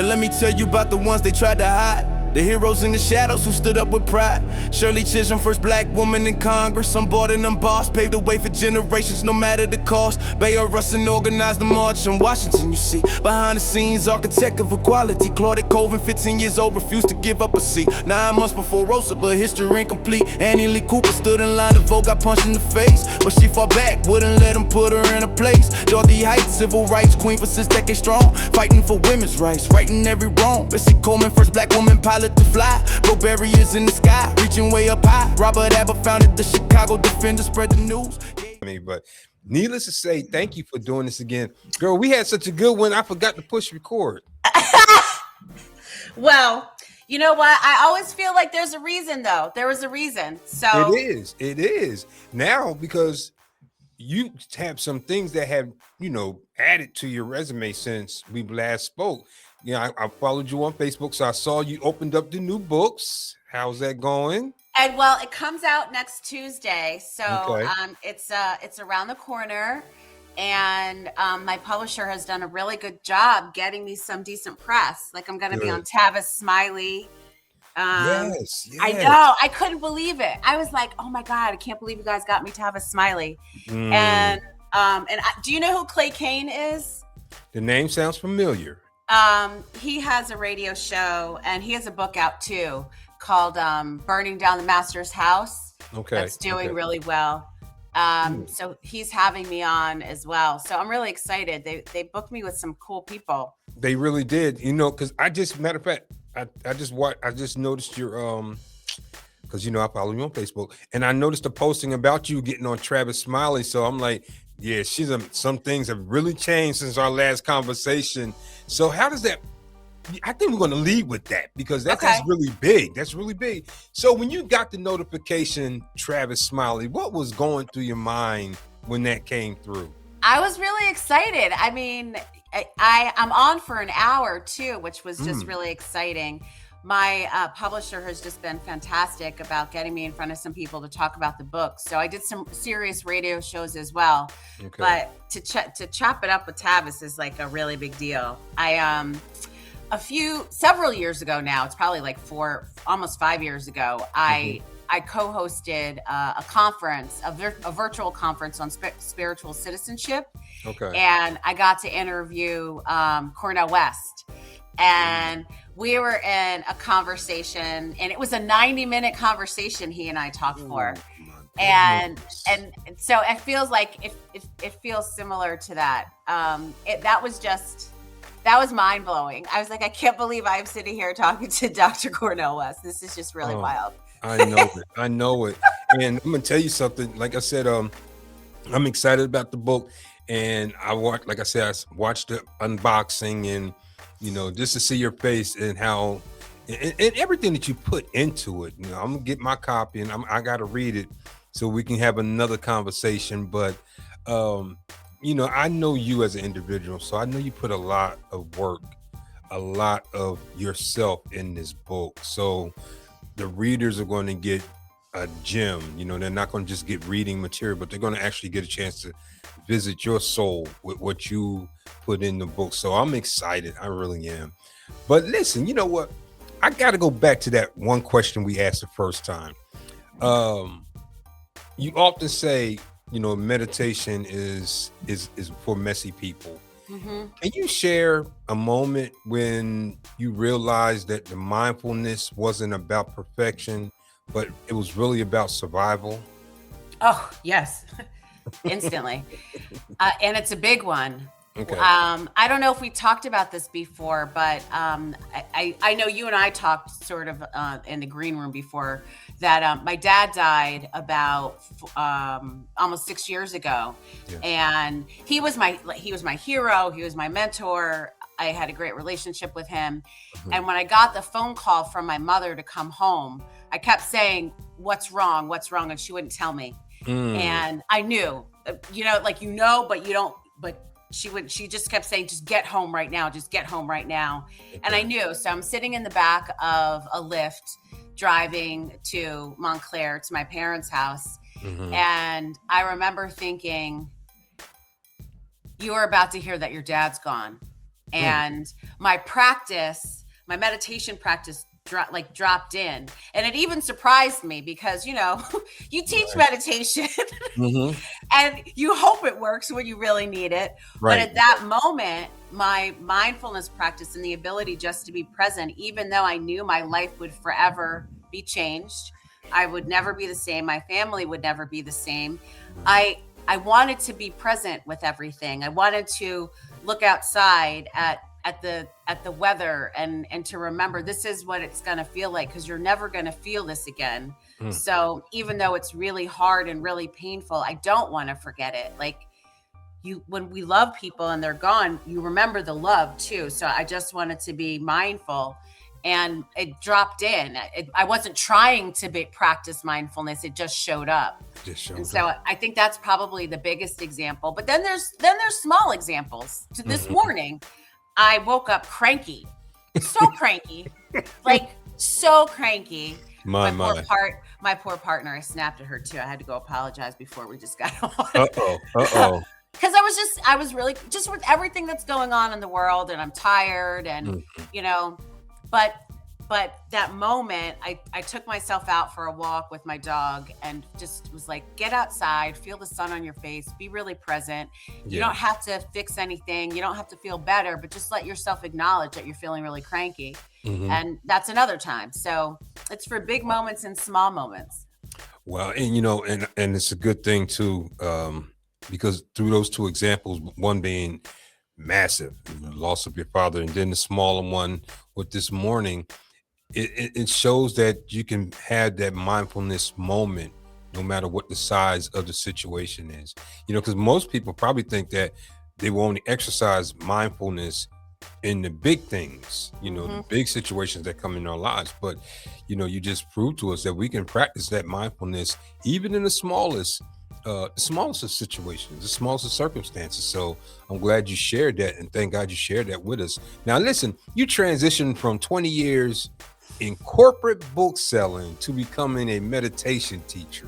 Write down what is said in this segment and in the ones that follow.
Yeah, let me tell you about the ones they tried to hide. The heroes in the shadows who stood up with pride. Shirley Chisholm, first black woman in Congress. Unboarded and unbossed, paved the way for generations, no matter the cost. Bayer Rustin organized the march in Washington, you see. Behind the scenes, architect of equality. Claudette Colvin, 15 years old, refused to give up a seat. 9 months before Rosa, but history incomplete. Annie Lee Cooper stood in line to vote, got punched in the face. But she fought back, wouldn't let him put her in a place. Dorothy Heights, civil rights queen for 6 decades strong. Fighting for women's rights, righting every wrong. Bessie Coleman, first black woman pilot to fly. Broke barriers in the sky, reaching way up high. Robert Abbott founded the Chicago Defender, spread the news. But needless to say, thank you for doing this again. Girl, we had such a good one, I forgot to push record. Well, you know what? I always feel like there's a reason, though. There was a reason. So It is. Now, because you have some things that have, added to your resume since we last spoke. I followed you on Facebook, so I saw you opened up the new books. How's that going? And well, it comes out next Tuesday, so Okay. it's around the corner, and my publisher has done a really good job getting me some decent press. Like I'm going to be on Tavis Smiley. Yes. I know. I couldn't believe it. I was like, oh my God, I can't believe you guys got me Tavis Smiley. And do you know who Clay Kane is? The name sounds familiar. He has a radio show, and he has a book out too called Burning Down the Master's House. Okay. That's doing really well. So he's having me on as well. So I'm really excited. They booked me with some cool people. They really did, because matter of fact, I just noticed your because I follow you on Facebook, and I noticed a posting about you getting on Travis Smiley. So I'm like, yeah, some things have really changed since our last conversation. So how does that? I think we're going to lead with that because that's really big. That's really big. So when you got the notification, Travis Smiley, what was going through your mind when that came through? I was really excited. I mean, I'm on for an hour too, which was just really exciting. My publisher has just been fantastic about getting me in front of some people to talk about the book. So I did some serious radio shows as well. Okay. But to chop it up with Tavis is like a really big deal. Several years ago now, it's probably like almost 5 years ago, I co-hosted a conference, a virtual conference on spiritual citizenship. Okay. And I got to interview Cornel West. And we were in a conversation, and it was a 90-minute conversation he and I talked for. And so it feels like it feels similar to that. That was mind-blowing. I was like, I can't believe I'm sitting here talking to Dr. Cornel West. This is just really wild. I know it. And I'm gonna tell you something. Like I said, I'm excited about the book, and I watched the unboxing, and just to see your face and how and everything that you put into it. I'm gonna get my copy, and I gotta read it so we can have another conversation. But I know you as an individual, so I know you put a lot of work, a lot of yourself in this book. So the readers are going to get a gem. They're not going to just get reading material, but they're going to actually get a chance to visit your soul with what you put in the book. So I'm excited. I really am. But listen, you know what? I got to go back to that one question we asked the first time. You often say, meditation is for messy people. Mm-hmm. Can you share a moment when you realized that the mindfulness wasn't about perfection, but it was really about survival? Oh, yes. Instantly. And it's a big one. Okay. I don't know if we talked about this before, but I know you and I talked sort of in the green room before that my dad died about almost 6 years ago. Yeah. And he was my hero. He was my mentor. I had a great relationship with him. Mm-hmm. And when I got the phone call from my mother to come home, I kept saying, what's wrong? What's wrong? And she wouldn't tell me. And I knew, but you don't, but she just kept saying, just get home right now. Just get home right now. Okay. And I knew, so I'm sitting in the back of a Lyft driving to Montclair to my parents' house. Mm-hmm. And I remember thinking, you are about to hear that your dad's gone. and my meditation practice dropped in, and it even surprised me because you teach Right. meditation Hmm. and you hope it works when you really need it, but Right. at that moment my mindfulness practice and the ability just to be present, even though I knew my life would forever be changed, I would never be the same, my family would never be the same. I wanted to be present with everything. I wanted to look outside at the weather and to remember this is what it's going to feel like, because you're never going to feel this again. Mm. So even though it's really hard and really painful, I don't want to forget it. Like, when we love people and they're gone, you remember the love too. So I just wanted to be mindful, and it dropped in. I wasn't trying to practice mindfulness, it just showed up. Just And showed up. so I think that's probably the biggest example. But then there's small examples. So this Mhm. morning I woke up cranky, so cranky, like so cranky. My, my. My poor partner, I snapped at her too. I had to go apologize before we just got Uh-oh. on. Uh-oh. Because I was really just with everything that's going on in the world, and I'm tired, and Mm. you know, but that moment, I took myself out for a walk with my dog and just was like, get outside, feel the sun on your face, be really present. You Yeah. don't have to fix anything, you don't have to feel better, but just let yourself acknowledge that you're feeling really cranky. Hmm. And that's another time. So it's for big moments and small moments. Well, and and it's a good thing too, because through those two examples, one being massive, the loss of your father, and then the smaller one with this morning, it shows that you can have that mindfulness moment no matter what the size of the situation is. Because most people probably think that they will only exercise mindfulness in the big things, the Hmm. big situations that come in our lives. But you just proved to us that we can practice that mindfulness even in the smallest of situations, the smallest of circumstances. So I'm glad you shared that, and thank God you shared that with us. Now listen, you transitioned from 20 years in corporate book selling to becoming a meditation teacher.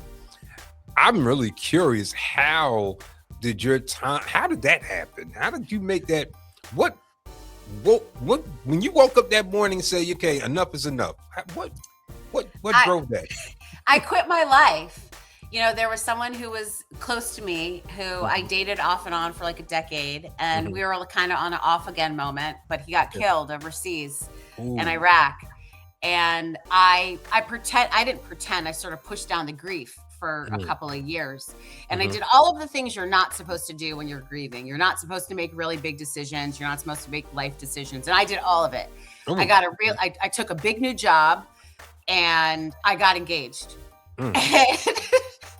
I'm really curious, how did that happen? How did you make that? What what when you woke up that morning and say, okay, enough is enough? What I drove that? I quit my life. There was someone who was close to me who I Mhm. dated off and on for like a decade, and Mhm. we were kind of on an off again moment, but he got Yeah. killed overseas in Ooh. Iraq. And I didn't pretend, I sort of pushed down the grief for a Mm. couple of years. And I Mhm. did all of the things you're not supposed to do when you're grieving. You're not supposed to make really big decisions. You're not supposed to make life decisions. And I did all of it. Ooh. I took a big new job, and I got engaged. Mm.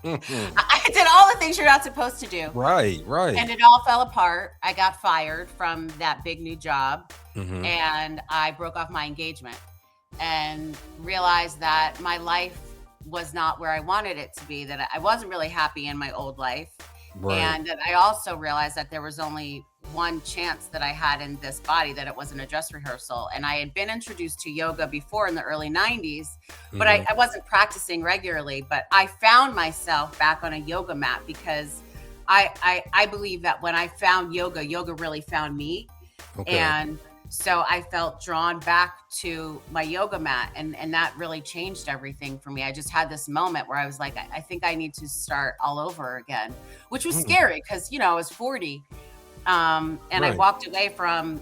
And Mhm. I did all the things you're not supposed to do. Right, And right. it all fell apart. I got fired from that big new job, Mhm. and I broke off my engagement and realized that my life was not where I wanted it to be, that I wasn't really happy in my old life. Right. And that I also realized that there was only one chance that I had in this body, that it wasn't a dress rehearsal. And I had been introduced to yoga before in the early 90s, but Mhm. I wasn't practicing regularly. But I found myself back on a yoga mat because I believe that when I found yoga, yoga really found me. Okay. And so I felt drawn back to my yoga mat, and that really changed everything for me. I just had this moment where I was like, I think I need to start all over again, which was Mm. scary because I was 40. And I Right. walked away from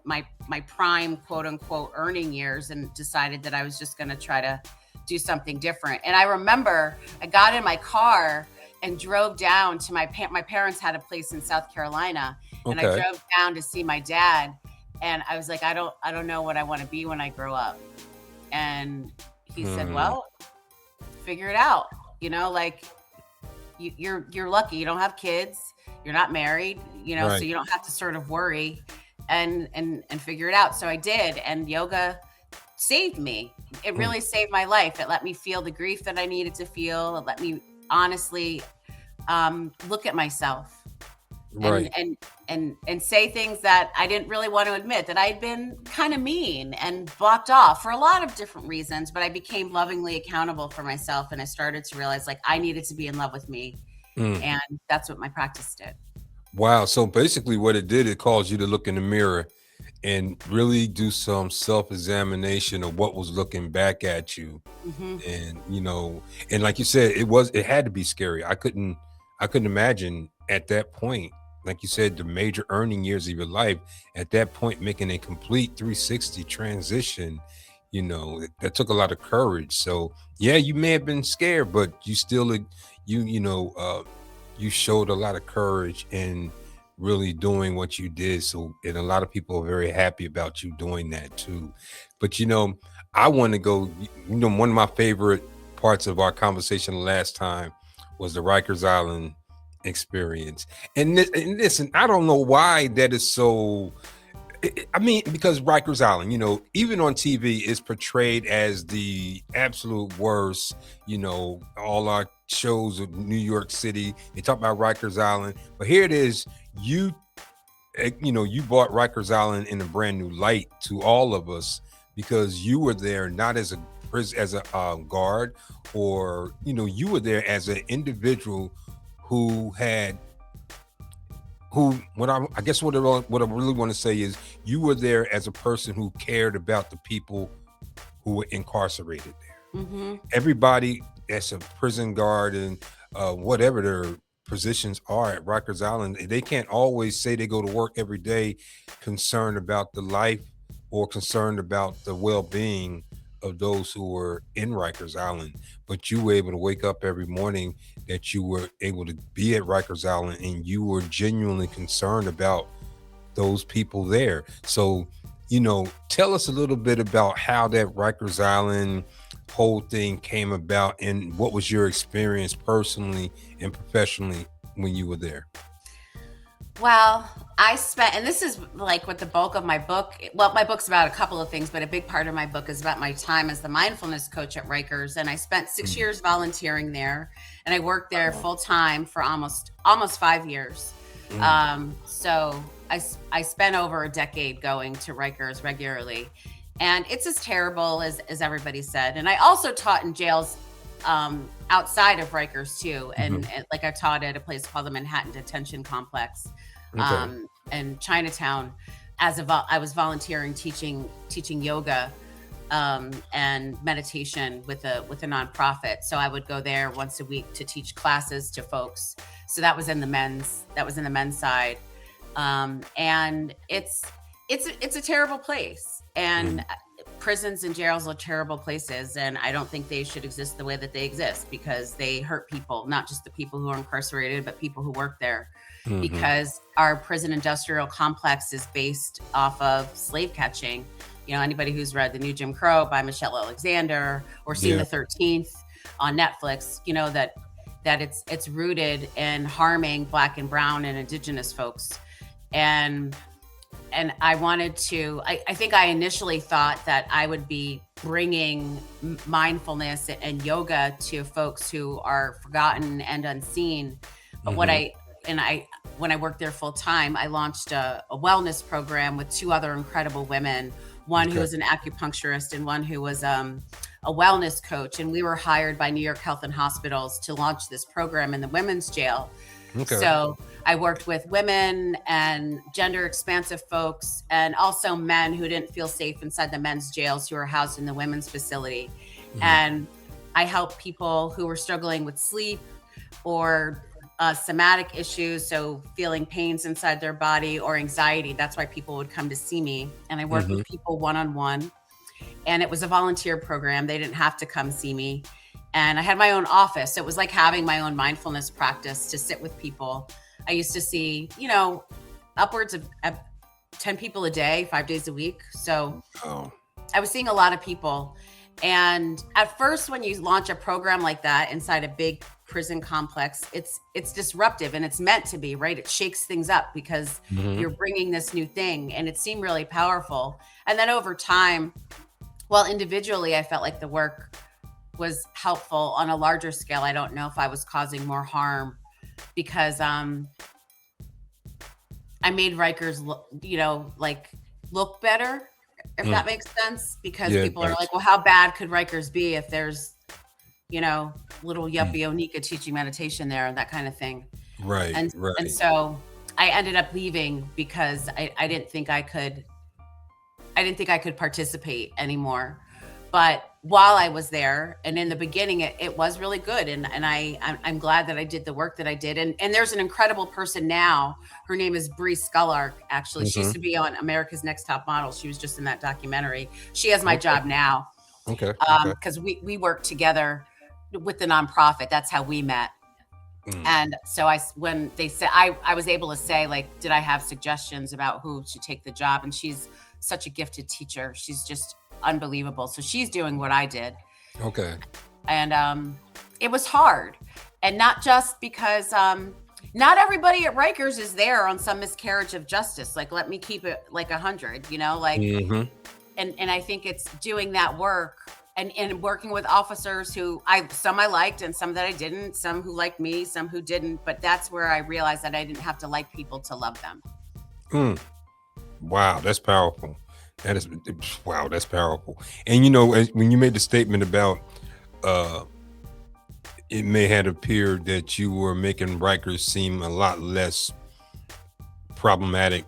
my prime quote unquote earning years, and decided that I was just going to try to do something different. And I remember I got in my car and drove down to my parents had a place in South Carolina, and I Okay. drove down to see my dad. And I was like, I don't know what I want to be when I grow up. And he said, Hmm. well, figure it out. Like, you're lucky. You don't have kids. You're not married. So Right. you don't have to sort of worry and figure it out. So I did, and yoga saved me. It Mm. really saved my life. It let me feel the grief that I needed to feel. It let me honestly look at myself and Right. and and say things that I didn't really want to admit, that I had been kind of mean and blocked off for a lot of different reasons. But I became lovingly accountable for myself, and I started to realize, like, I needed to be in love with me, Mm. and that's what my practice did. Wow. So basically, what it did, it caused you to look in the mirror and really do some self-examination of what was looking back at you. Hmm. And and like you said, it had to be scary. I couldn't imagine at that point, like you said, the major earning years of your life, at that point making a complete 360 transition. That took a lot of courage. So yeah, you may have been scared, but you still you showed a lot of courage in really doing what you did. So, and a lot of people are very happy about you doing that too. But I want to go. One of my favorite parts of our conversation last time was the Rikers Island experience. And listen, I don't know why that is so. I mean, because Rikers Island, even on TV, is portrayed as the absolute worst. All our shows of New York City, they talk about Rikers Island, but here it is. You, you brought Rikers Island in a brand new light to all of us because you were there not as a guard, or you were there as an individual who had who I guess what I really want to say is you were there as a person who cared about the people who were incarcerated there. Hmm. Everybody that's a prison guard and whatever their positions are at Rikers Island, they can't always say they go to work every day concerned about the life or concerned about the well-being of those who were in Rikers Island. But you were able to wake up every morning, that you were able to be at Rikers Island, and you were genuinely concerned about those people there. So, tell us a little bit about how that Rikers Island whole thing came about, and what was your experience personally and professionally when you were there. Well, I spent, and this is like what the bulk of my book, well, my book's about a couple of things, but a big part of my book is about my time as the mindfulness coach at Rikers. And I spent 6 years volunteering there, and I worked there full time for almost 5 years. Mm. So I spent over a decade going to Rikers regularly, and it's as terrible as everybody said. And I also taught in jails outside of Rikers too, Mhm. and like I taught at a place called the Manhattan Detention Complex, Okay. and Chinatown. I was volunteering teaching yoga and meditation with a nonprofit. So I would go there once a week to teach classes to folks. So that was in the men's side, and it's a terrible place. And Mm. prisons and jails are terrible places, and I don't think they should exist the way that they exist, because they hurt people, not just the people who are incarcerated, but people who work there. Mhm. Because our prison industrial complex is based off of slave catching. Anybody who's read The New Jim Crow by Michelle Alexander or seen Yeah. The 13th on Netflix, that it's rooted in harming Black and brown and indigenous folks. And I wanted to, I think I initially thought that I would be bringing mindfulness and yoga to folks who are forgotten and unseen. But Mhm. when I worked there full time, I launched a wellness program with two other incredible women, one who Okay. was an acupuncturist and one who was a wellness coach. And we were hired by New York Health and Hospitals to launch this program in the women's jail. Okay. So I worked with women and gender expansive folks, and also men who didn't feel safe inside the men's jails, who are housed in the women's facility. Mhm. And I helped people who were struggling with sleep or somatic issues, so feeling pains inside their body, or anxiety. That's why people would come to see me. And I worked Mhm. with people one on one, and it was a volunteer program. They didn't have to come see me. And I had my own office. So it was like having my own mindfulness practice to sit with people. I used to see, upwards of 10 people a day, 5 days a week. So Oh. I was seeing a lot of people. And at first, when you launch a program like that inside a big prison complex, it's disruptive, and it's meant to be, right? It shakes things up because Mhm. you're bringing this new thing, and it seemed really powerful. And then over time, well, individually, I felt like the work was helpful. On a larger scale, I don't know if I was causing more harm, because I made Rikers look better, if Mm. that makes sense. Because Yeah, it people are does. like, well, how bad could Rikers be if there's little Mm. yuppie Onika teaching meditation there, and that kind of thing. Right, And right. so I ended up leaving because I didn't think I could I didn't think I could participate anymore. But while I was there, and in the beginning, it was really good, and I'm glad that I did the work that I did. And there's an incredible person now. Her name is Bree Scullark. Actually, she used Hmm. to be on America's Next Top Model. She was just in that documentary. She has my Okay. job now, Okay. Okay. because we work together with the nonprofit. That's how we met. Mm. And so when they said, I was able to say, like, did I have suggestions about who should take the job? And she's such a gifted teacher. She's just unbelievable. So she's doing what I did. Okay. And it was hard. And not just because not everybody at Rikers is there on some miscarriage of justice. Like, let me keep it like 100, like, Hmm. and I think it's doing that work and working with officers who some I liked and some that I didn't, some who liked me, some who didn't. But that's where I realized that I didn't have to like people to love them. Mm. Wow, that's powerful. That is wow, that's powerful. And when you made the statement about uh it may have appeared that you were making Rikers seem a lot less problematic,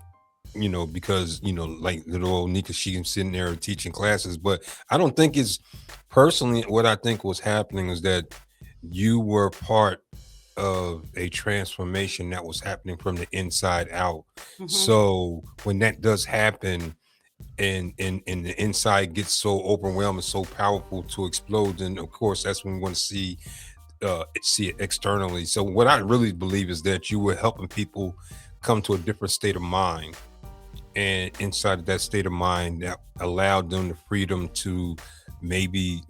because like little old Nika, she's sitting there teaching classes. But I don't think it's personally what I think was happening is that you were part of a transformation that was happening from the inside out. Hmm. So when that does happen, and the inside gets so overwhelmed and so powerful to explode, then of course that's when we want to see it externally. So what I really believe is that you were helping people come to a different state of mind, and inside of that state of mind that allowed them the freedom to maybe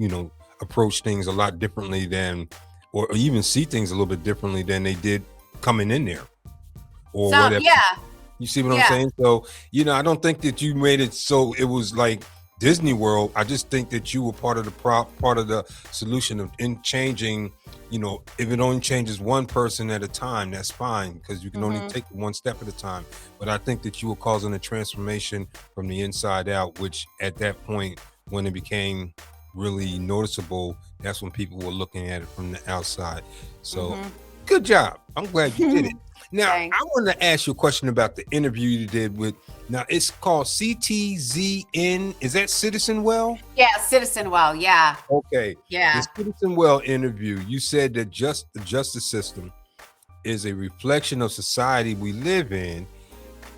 approach things a lot differently than, or even see things a little bit differently than they did coming in there or So whatever. yeah, You see what I'm yeah. saying? So, I don't think that you made it so it was like Disney World. I just think that you were part of the part of the solution of in changing. If it only changes one person at a time, that's fine, because you can only Hmm. take it one step at a time. But I think that you were causing a transformation from the inside out, which at that point, when it became really noticeable, that's when people were looking at it from the outside. So, Hmm. good job. I'm glad you did it. Now, I Thanks. want to ask you a question about the interview you did with. Now, it's called CTZN. Is that Citizen Well? Yeah, Citizen Well. Yeah, Okay. The yeah. Citizen Well interview, you said that the justice system is a reflection of society we live in.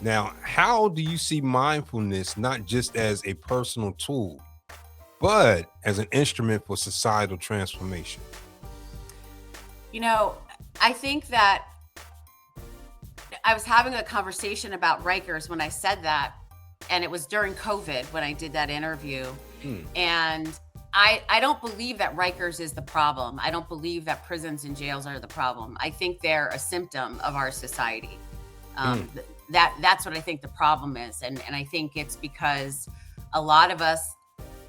Now, how do you see mindfulness not just as a personal tool, but as an instrument for societal transformation? You know, I think that I was having a conversation about Rikers when I said that, and it was during COVID when I did that interview. Hmm. And I don't believe that Rikers is the problem. I don't believe that prisons and jails are the problem. I think they're a symptom of our society. Hmm. That's what I think the problem is, and I think it's because a lot of us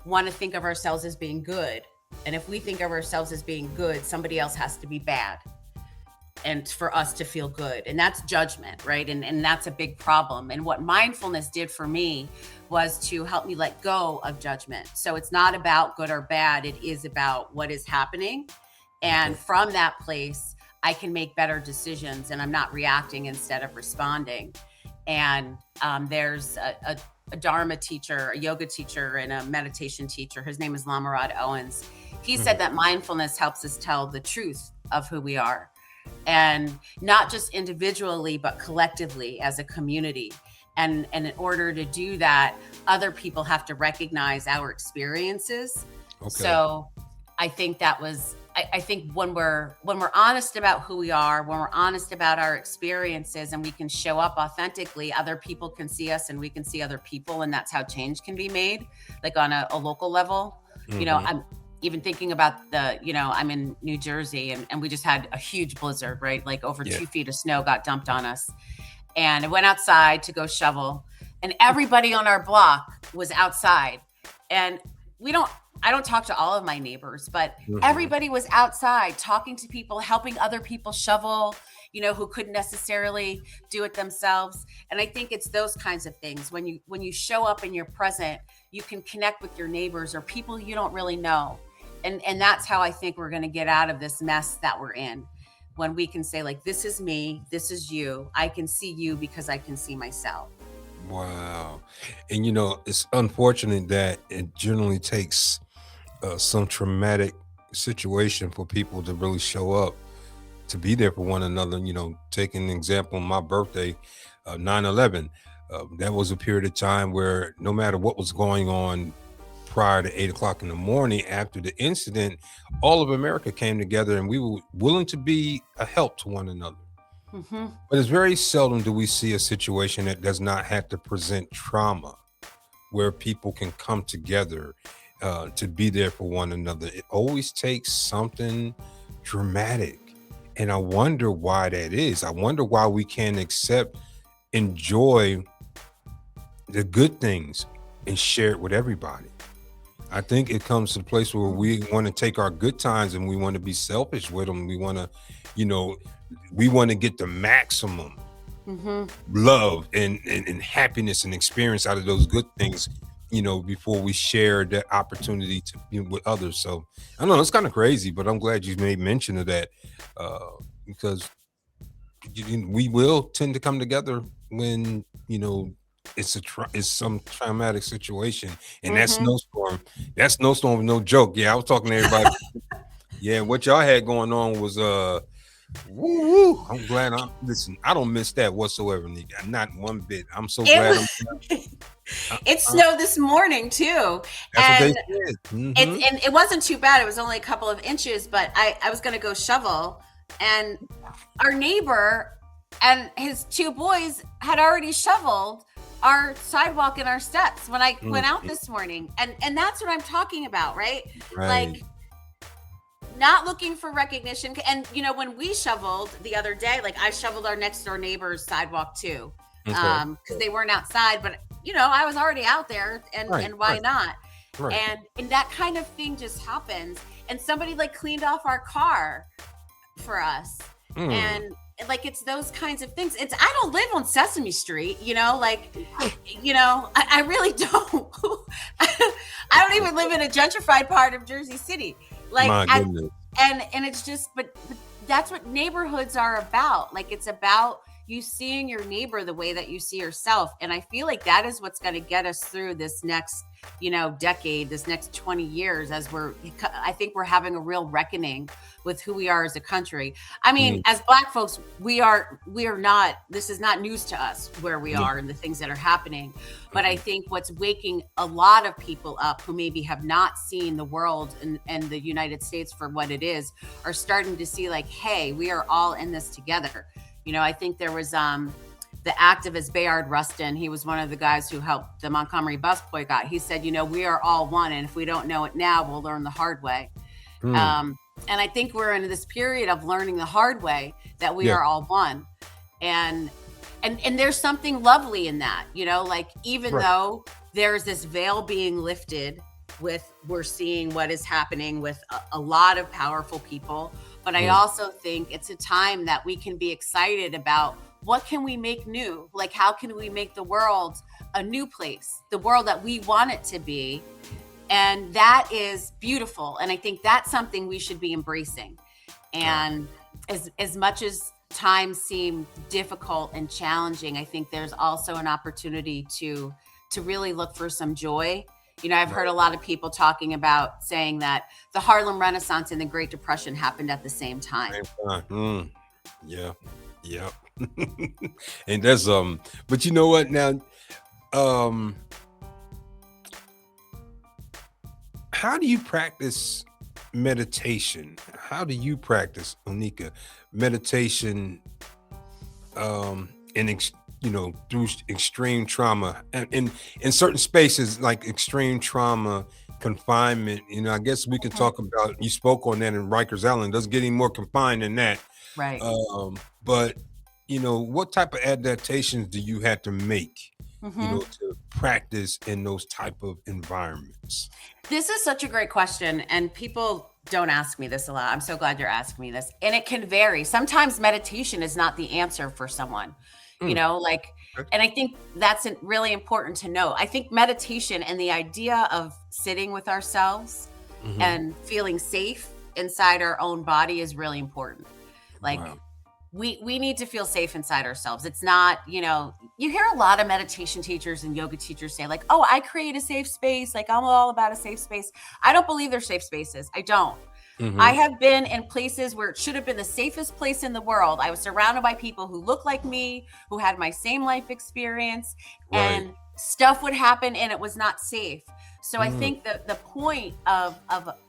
want to think of ourselves as being good, and if we think of ourselves as being good, somebody else has to be bad and for us to feel good, and that's judgment, right? And that's a big problem. And what mindfulness did for me was to help me let go of judgment. So it's not about good or bad, it is about what is happening, Okay. and from that place I can make better decisions, and I'm not reacting instead of responding. And there's a Dharma teacher, a yoga teacher, and a meditation teacher. His name is Lamarad Owens. He said Mhm. that mindfulness helps us tell the truth of who we are, and not just individually but collectively as a community. And in order to do that, other people have to recognize our experiences. Okay. So I think that was I think when we're honest about who we are, when we're honest about our experiences, and we can show up authentically, other people can see us and we can see other people, and that's how change can be made, like on a local level. Hmm. I'm even thinking about I'm in New Jersey, and we just had a huge blizzard, right? Like over Yeah. 2 feet of snow got dumped on us. And I went outside to go shovel, and everybody on our block was outside. And we don't, I don't talk to all of my neighbors, but Hmm. everybody was outside talking to people, helping other people shovel, who couldn't necessarily do it themselves. And I think it's those kinds of things. When you show up and you're present, you can connect with your neighbors or people you don't really know. And that's how I think we're going to get out of this mess that we're in, when we can say, like, this is me, this is you, I can see you because I can see myself. Wow. And it's unfortunate that it generally takes some traumatic situation for people to really show up to be there for one another. Take an example, my birthday, 9/11. That was a period of time where no matter what was going on prior to 8 o'clock in the morning after the incident, all of America came together and we were willing to be a help to one another. Hmm. But it's very seldom do we see a situation that does not have to present trauma, where people can come together to be there for one another. It always takes something dramatic. And I wonder why that is. I wonder why we can't enjoy the good things and share it with everybody. I think it comes to the place where we want to take our good times and we want to be selfish with them. We want to, you know, we want to get the maximum Hmm. love and happiness and experience out of those good things, before we share that opportunity to be with others. So I don't know, it's kind of crazy, but I'm glad you made mention of that, because we will tend to come together when it's some traumatic situation. And Hmm. that snowstorm was no joke. Yeah, I was talking to everybody. Yeah, what y'all had going on was woo, woo. I'm glad. Listen, I don't miss that whatsoever, nigga. Not one bit. I'm so It glad was. uh, It uh, snowed this morning too, that's what they and said. it wasn't too bad. It was only a couple of inches, but I was going to go shovel, and our neighbor and his two boys had already shoveled our sidewalk and our steps when I went out Mhm. this morning, and that's what I'm talking about, right? Right. Like, not looking for recognition. And when we shoveled the other day, like, I shoveled our next door neighbor's sidewalk too, Okay. because they weren't outside, but I was already out there, and Right. why Right. not? Right. And that kind of thing just happens, and somebody like cleaned off our car for us. Mm. And like, it's those kinds of things. I don't live on Sesame Street, like, I really don't. I don't even live in a gentrified part of Jersey City. Like, My goodness. and it's just, but that's what neighborhoods are about. Like, it's about you seeing your neighbor the way that you see yourself. And I feel like that is what's going to get us through this next, decade, this next 20 years, I think we're having a real reckoning with who we are as a country. I mean, Mm. as Black folks, we are not, this is not news to us where we No. are and the things that are happening. But I Mhm. think what's waking a lot of people up who maybe have not seen the world and the United States for what it is, are starting to see, like, hey, we are all in this together. I think there was the activist Bayard Rustin. He was one of the guys who helped the Montgomery bus boycott. He said, we are all one, and if we don't know it now, we'll learn the hard way. Mm. And I think we're in this period of learning the hard way that we Yeah. are all one. And there's something lovely in that, like, even Right. though there's this veil being lifted, we're seeing what is happening with a lot of powerful people. But I Mm. also think it's a time that we can be excited about what can we make new? Like, how can we make the world a new place, the world that we want it to be? And that is beautiful. And I think that's something we should be embracing. Ah, And as much as times seem difficult and challenging, I think there's also an opportunity to really look for some joy. I've heard a right. lot of people talking about saying that the Harlem Renaissance and the Great Depression happened at the same time. Same time. Mm. Yeah. Yeah. And that's but you know what now? Um, how do you practice meditation? How do you practice, Onika, meditation in through extreme trauma and in certain spaces like extreme trauma confinement? I guess we can Mhm. talk about, you spoke on that in Rikers Island. Doesn't get any more confined than that. Right. But what type of adaptations do you have to make, Hmm. to practice in those type of environments? This is such a great question, and people don't ask me this a lot. I'm so glad you're asking me this. And it can vary. Sometimes meditation is not the answer for someone, Mm, like, okay. and I think that's really important to know. I think meditation and the idea of sitting with ourselves Mhm. and feeling safe inside our own body is really important. Like, Wow. we need to feel safe inside ourselves. It's not, you hear a lot of meditation teachers and yoga teachers say like, oh, I create a safe space. Like I'm all about a safe space. I don't believe they're safe spaces. I don't. I Hmm. have been in places where it should have been the safest place in the world. I was surrounded by people who looked like me, who had my same life experience, Right. and stuff would happen and it was not safe. So I Mm. think that the point of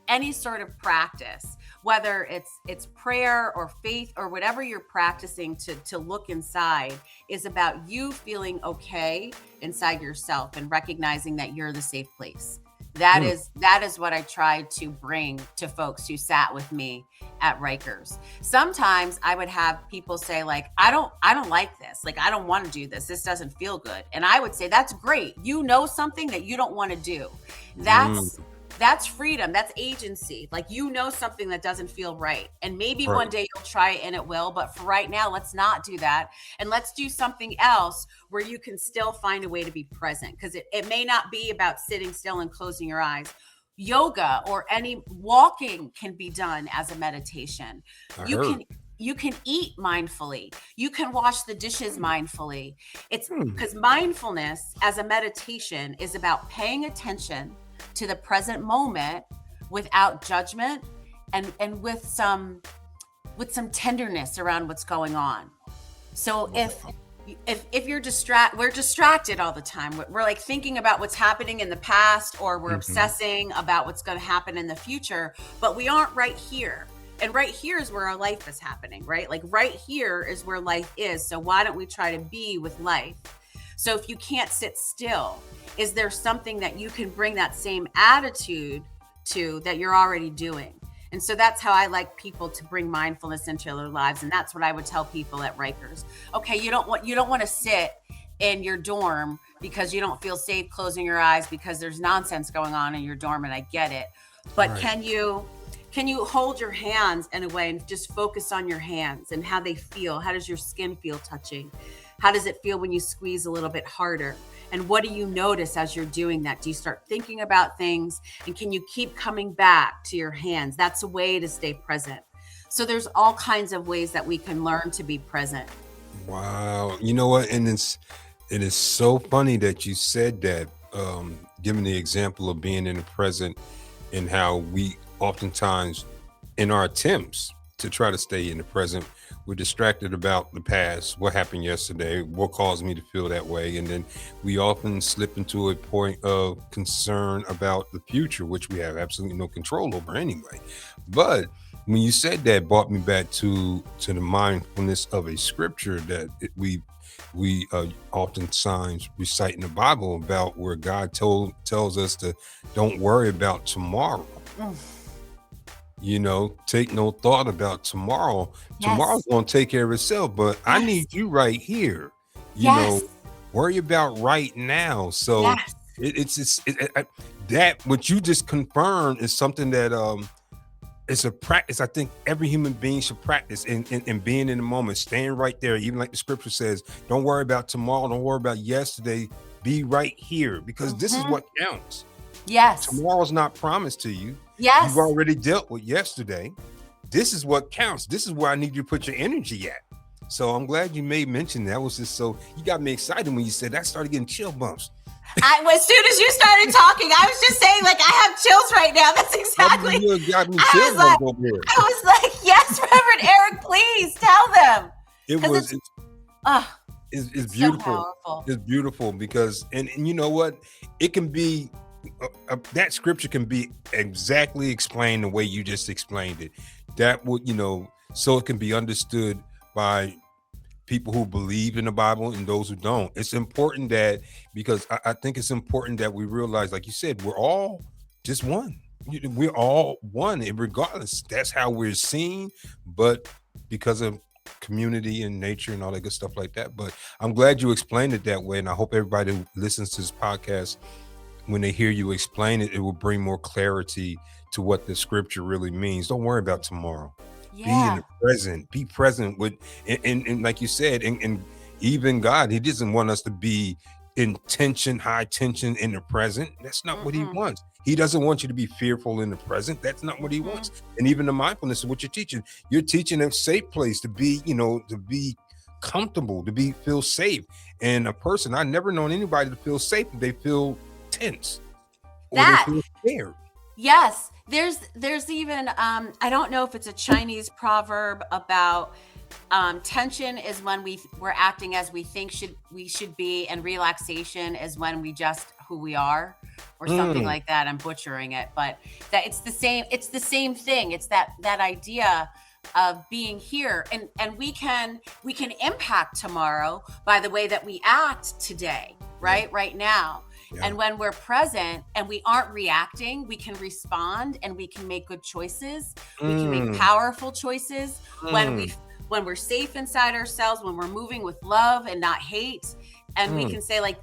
any sort of practice, whether it's prayer or faith or whatever you're practicing to look inside, is about you feeling okay inside yourself and recognizing that you're the safe place. that Mm. is that is what I tried to bring to folks who sat with me at Rikers. Sometimes I would have people say like, I don't like this. Like I don't want to do this. This doesn't feel good. And I would say that's great. You know something that you don't want to do. Mm. That's freedom. That's agency. Like you know something that doesn't feel right. And maybe one Right. day you'll try it and it will, but for right now, let's not do that. And let's do something else where you can still find a way to be present. Because it may not be about sitting still and closing your eyes. Yoga or any walking can be done as a meditation. I You heard. can you can eat mindfully. You can wash the dishes mindfully. It's Hmm. because mindfulness as a meditation is about paying attention to the present moment without judgment and with some tenderness around what's going on. So if we're distracted all the time. We're like thinking about what's happening in the past, or we're Hmm. obsessing about what's going to happen in the future, but we aren't right here. And right here is where our life is happening, right? Like right here is where life is. So why don't we try to be with life? So if you can't sit still, is there something that you can bring that same attitude to that you're already doing? And so that's how I like people to bring mindfulness into their lives. And that's what I would tell people at Rikers. Okay, you don't want to sit in your dorm because you don't feel safe closing your eyes because there's nonsense going on in your dorm, and I get it. But Right. can you hold your hands in a way and just focus on your hands and how they feel? How does your skin feel touching? How does it feel when you squeeze a little bit harder? And what do you notice as you're doing that? Do you start thinking about things? And can you keep coming back to your hands? That's a way to stay present. So there's all kinds of ways that we can learn to be present. Wow. You know what? And it is so funny that you said that, giving the example of being in the present and how we oftentimes, in our attempts to try to stay in the present, we're distracted about the past, what happened yesterday, what caused me to feel that way. And then we often slip into a point of concern about the future, which we have absolutely no control over anyway. But when you said that, brought me back to the mindfulness of a scripture that we oftentimes recite in the Bible, about where God tells us to don't worry about tomorrow. Mm, Take no thought about tomorrow. Tomorrow's yes. going to take care of itself, but I Yes. need you right here. you Yes. know Worry about right now. So Yes. that what you just confirmed is something that it's a practice I think every human being should practice in being in the moment, staying right there. Even like the scripture says, don't worry about tomorrow, don't worry about yesterday, be right here, because this is Hmm. what counts. Yes. Tomorrow's not promised to you. You've Yes. already dealt with yesterday. This is what counts. This is where I need you to put your energy at. So I'm glad you made mention. That was just so, you got me excited when you said that. I started getting chill bumps. As soon as you started talking, I was just saying, like, I have chills right now. That's exactly. You got me I chill was like, bumps over here. I was like, yes, Reverend Eric, please tell them, It because was oh, it's it's so beautiful. powerful. It's beautiful because, and you know what? It can be, that scripture can be exactly explained the way you just explained it. That would, so it can be understood by people who believe in the Bible and those who don't. It's important that, because I think it's important that we realize, like you said, we're all just one. We're all one, and regardless, that's how we're seen. But because of community and nature and all that good stuff like that. But I'm glad you explained it that way, and I hope everybody who listens to this podcast, when they hear you explain it, it will bring more clarity to what the scripture really means. Don't worry about tomorrow. Be in Yeah. the present. Be present with, and like you said, and even God, He doesn't want us to be in tension, high tension in the present. That's not what he Mm-mm. wants. He doesn't want you to be fearful in the present. That's not what he Mm-hmm. wants. And even the mindfulness is what you're teaching. You're teaching a safe place to be, to be comfortable, to be feel safe. And a person, I never known anybody to feel safe if they feel tense or they That feel scared. Yes, there's even I don't know if it's a Chinese proverb about tension is when we're acting as we should be, and relaxation is when we just who we are, or something Mm, like that. I'm butchering it, but that it's the same thing. It's that idea of being here, and we can impact tomorrow by the way that we act today, yeah, right now. yeah. And when we're present and we aren't reacting, we can respond and we can make good choices. We can make Mm, powerful choices when mm, we're safe inside ourselves, when we're moving with love and not hate. And we mm, can say, like,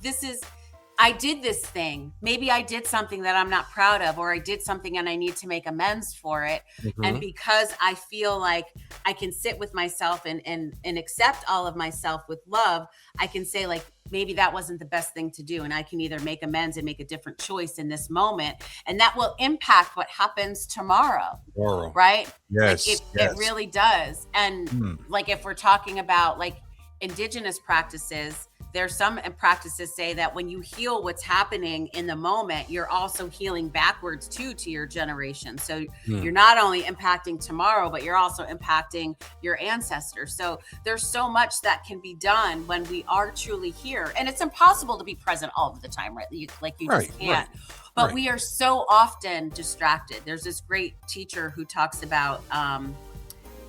I did this thing. Maybe I did something that I'm not proud of, or I did something and I need to make amends for it. And mhm. because I feel like I can sit with myself and accept all of myself with love, I can say, like, maybe that wasn't the best thing to do. And I can either make amends and make a different choice in this moment. And that will impact what happens tomorrow. Oral. Right? Like Yes, it yes. really does. And Mm, like, if we're talking about like indigenous practices, there's some practices say that when you heal what's happening in the moment, you're also healing backwards too, to your generation. So mm, you're not only impacting tomorrow, but you're also impacting your ancestors. So there's so much that can be done when we are truly here. And it's impossible to be present all of the time, right? You right, just right, can't. But right. we are so often distracted. There's this great teacher who talks about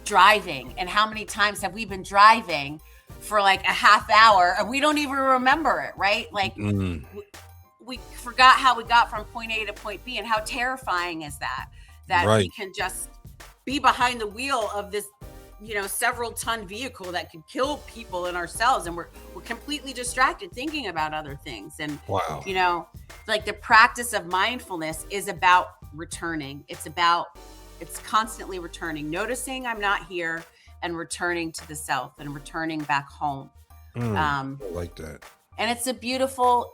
driving, and how many times have we been driving for like a half hour and we don't even remember it, right? Like, Mm, we forgot how we got from point A to point B. And how terrifying is that we right. can just be behind the wheel of this, several ton vehicle that could kill people and ourselves, and we're completely distracted thinking about other things. And Wow. you know like, the practice of mindfulness is about returning. It's constantly returning, noticing I'm not here, and returning to the self, and returning back home. Mm, um I like that. and it's a beautiful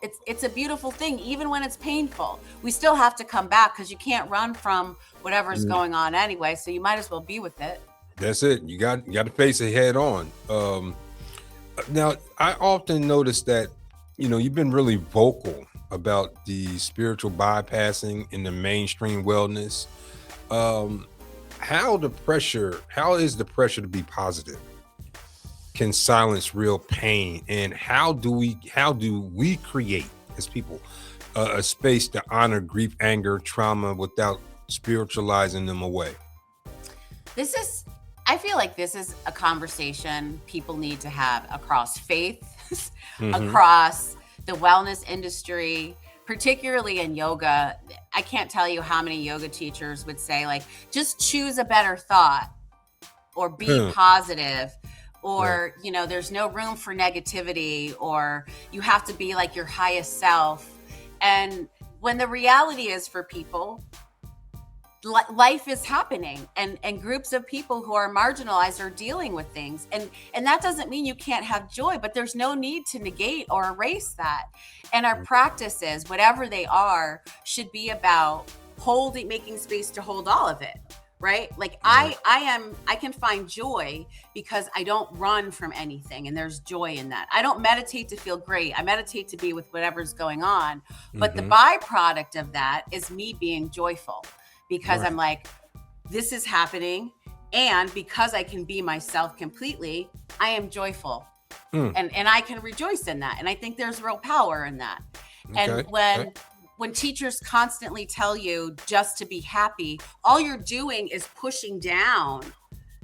thing. Even when it's painful, we still have to come back, because you can't run from whatever's Mm, going on anyway, so you might as well be with it. that's it. You got to face it head on. Now, I often notice that you've been really vocal about the spiritual bypassing in the mainstream wellness. Um, how is the pressure to be positive can silence real pain, and how do we create as people a space to honor grief, anger, trauma without spiritualizing them away? This is I feel like this is a conversation people need to have across faiths, Hmm. across the wellness industry, particularly in yoga. I can't tell you how many yoga teachers would say, like, just choose a better thought, or be positive, Right. or there's no room for negativity, or you have to be like your highest self. And when the reality is, for people, life is happening, and groups of people who are marginalized are dealing with things, and that doesn't mean you can't have joy, but there's no need to negate or erase that. And our practices, whatever they are, should be about making space to hold all of it, right? Like, Right. I can find joy because I don't run from anything, and there's joy in that. I don't meditate to feel great. I meditate to be with whatever's going on. But the Hmm. byproduct of that is me being joyful, because I'm Right. like, this is happening. And because I can be myself completely, I am joyful. Mm, And I can rejoice in that. And I think there's real power in that. And okay. Okay. when teachers constantly tell you just to be happy, all you're doing is pushing down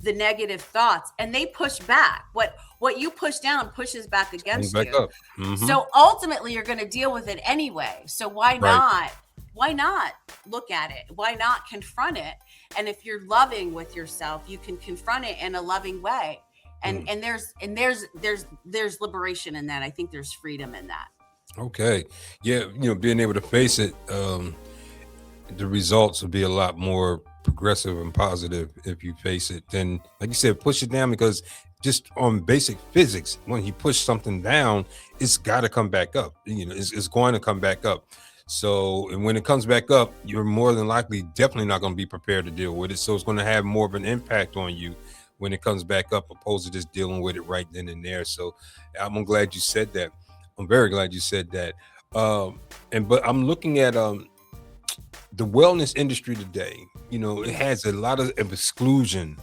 the negative thoughts, and they push back. What you push down pushes back Bring against back you. up. Hmm. So ultimately you're going to deal with it anyway. So Right. why not look at it? Why not confront it? And if you're loving with yourself, you can confront it in a loving way. Mm, There's liberation in that. I think there's freedom in that. okay. Yeah. Being able to face it, the results will be a lot more progressive and positive if you face it. Then, like you said, push it down, because just on basic physics, when he pushed something down, it's got to come back up. It's going to come back up. So, and when it comes back up, you're more than likely definitely not going to be prepared to deal with it. So it's going to have more of an impact on you when it comes back up, opposed to just dealing with it right then and there. So I'm glad you said that. I'm very glad you said that. But I'm looking at the wellness industry today. It has a lot of exclusion.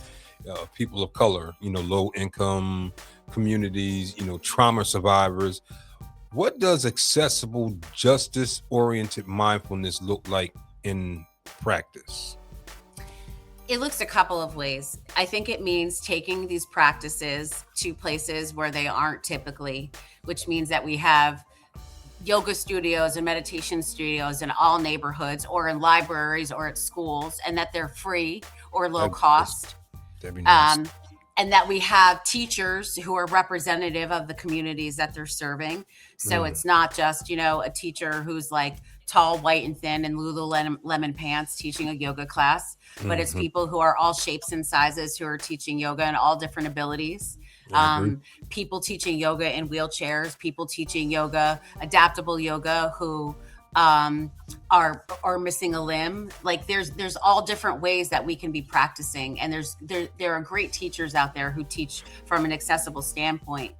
People of color, low income communities, trauma survivors. What does accessible, justice oriented mindfulness look like in practice? It looks a couple of ways. I think it means taking these practices to places where they aren't typically, which means that we have yoga studios and meditation studios in all neighborhoods, or in libraries, or at schools, and that they're free or low cost. That'd be nice. And that we have teachers who are representative of the communities that they're serving. So it's not just, a teacher who's like tall, white, and thin in Lululemon pants teaching a yoga class, but it's people who are all shapes and sizes who are teaching yoga and all different abilities. People teaching yoga in wheelchairs, people teaching yoga, adaptable yoga, who are missing a limb. Like there's all different ways that we can be practicing, and there are great teachers out there who teach from an accessible standpoint.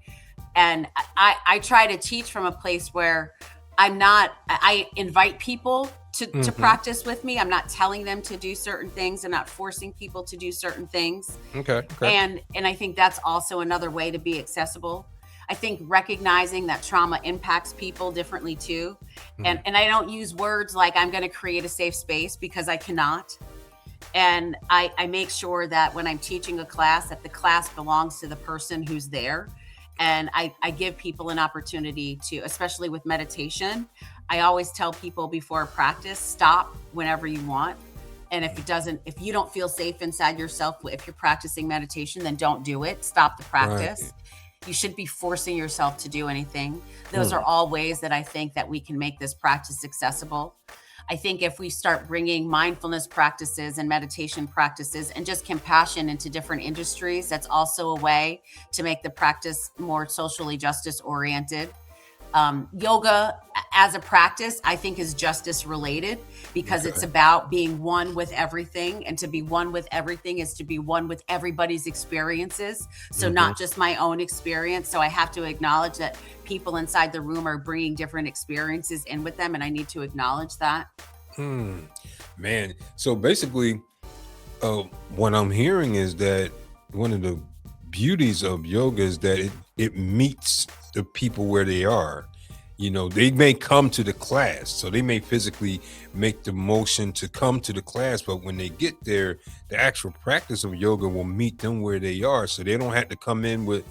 And I try to teach from a place where I invite people to practice with me. I'm not telling them to do certain things. I'm not forcing people to do certain things. Okay. And I think that's also another way to be accessible. I think recognizing that trauma impacts people differently too. And I don't use words like I'm going to create a safe space, because I cannot. And I make sure that when I'm teaching a class, that the class belongs to the person who's there. And I give people an opportunity to, especially with meditation, I always tell people before practice, stop whenever you want. And if you don't feel safe inside yourself, if you're practicing meditation, then don't do it. Stop the practice. Right. You shouldn't be forcing yourself to do anything. Those are all ways that I think that we can make this practice accessible. I think if we start bringing mindfulness practices and meditation practices and just compassion into different industries, that's also a way to make the practice more socially justice oriented. Yoga as a practice, I think, is justice related, because it's about being one with everything. And to be one with everything is to be one with everybody's experiences. So not just my own experience. So I have to acknowledge that people inside the room are bringing different experiences in with them. And I need to acknowledge that. Man. So basically, what I'm hearing is that one of the beauties of yoga is that it meets the people where they are. They may come to the class, so they may physically make the motion to come to the class, but when they get there, the actual practice of yoga will meet them where they are. So they don't have to come in with,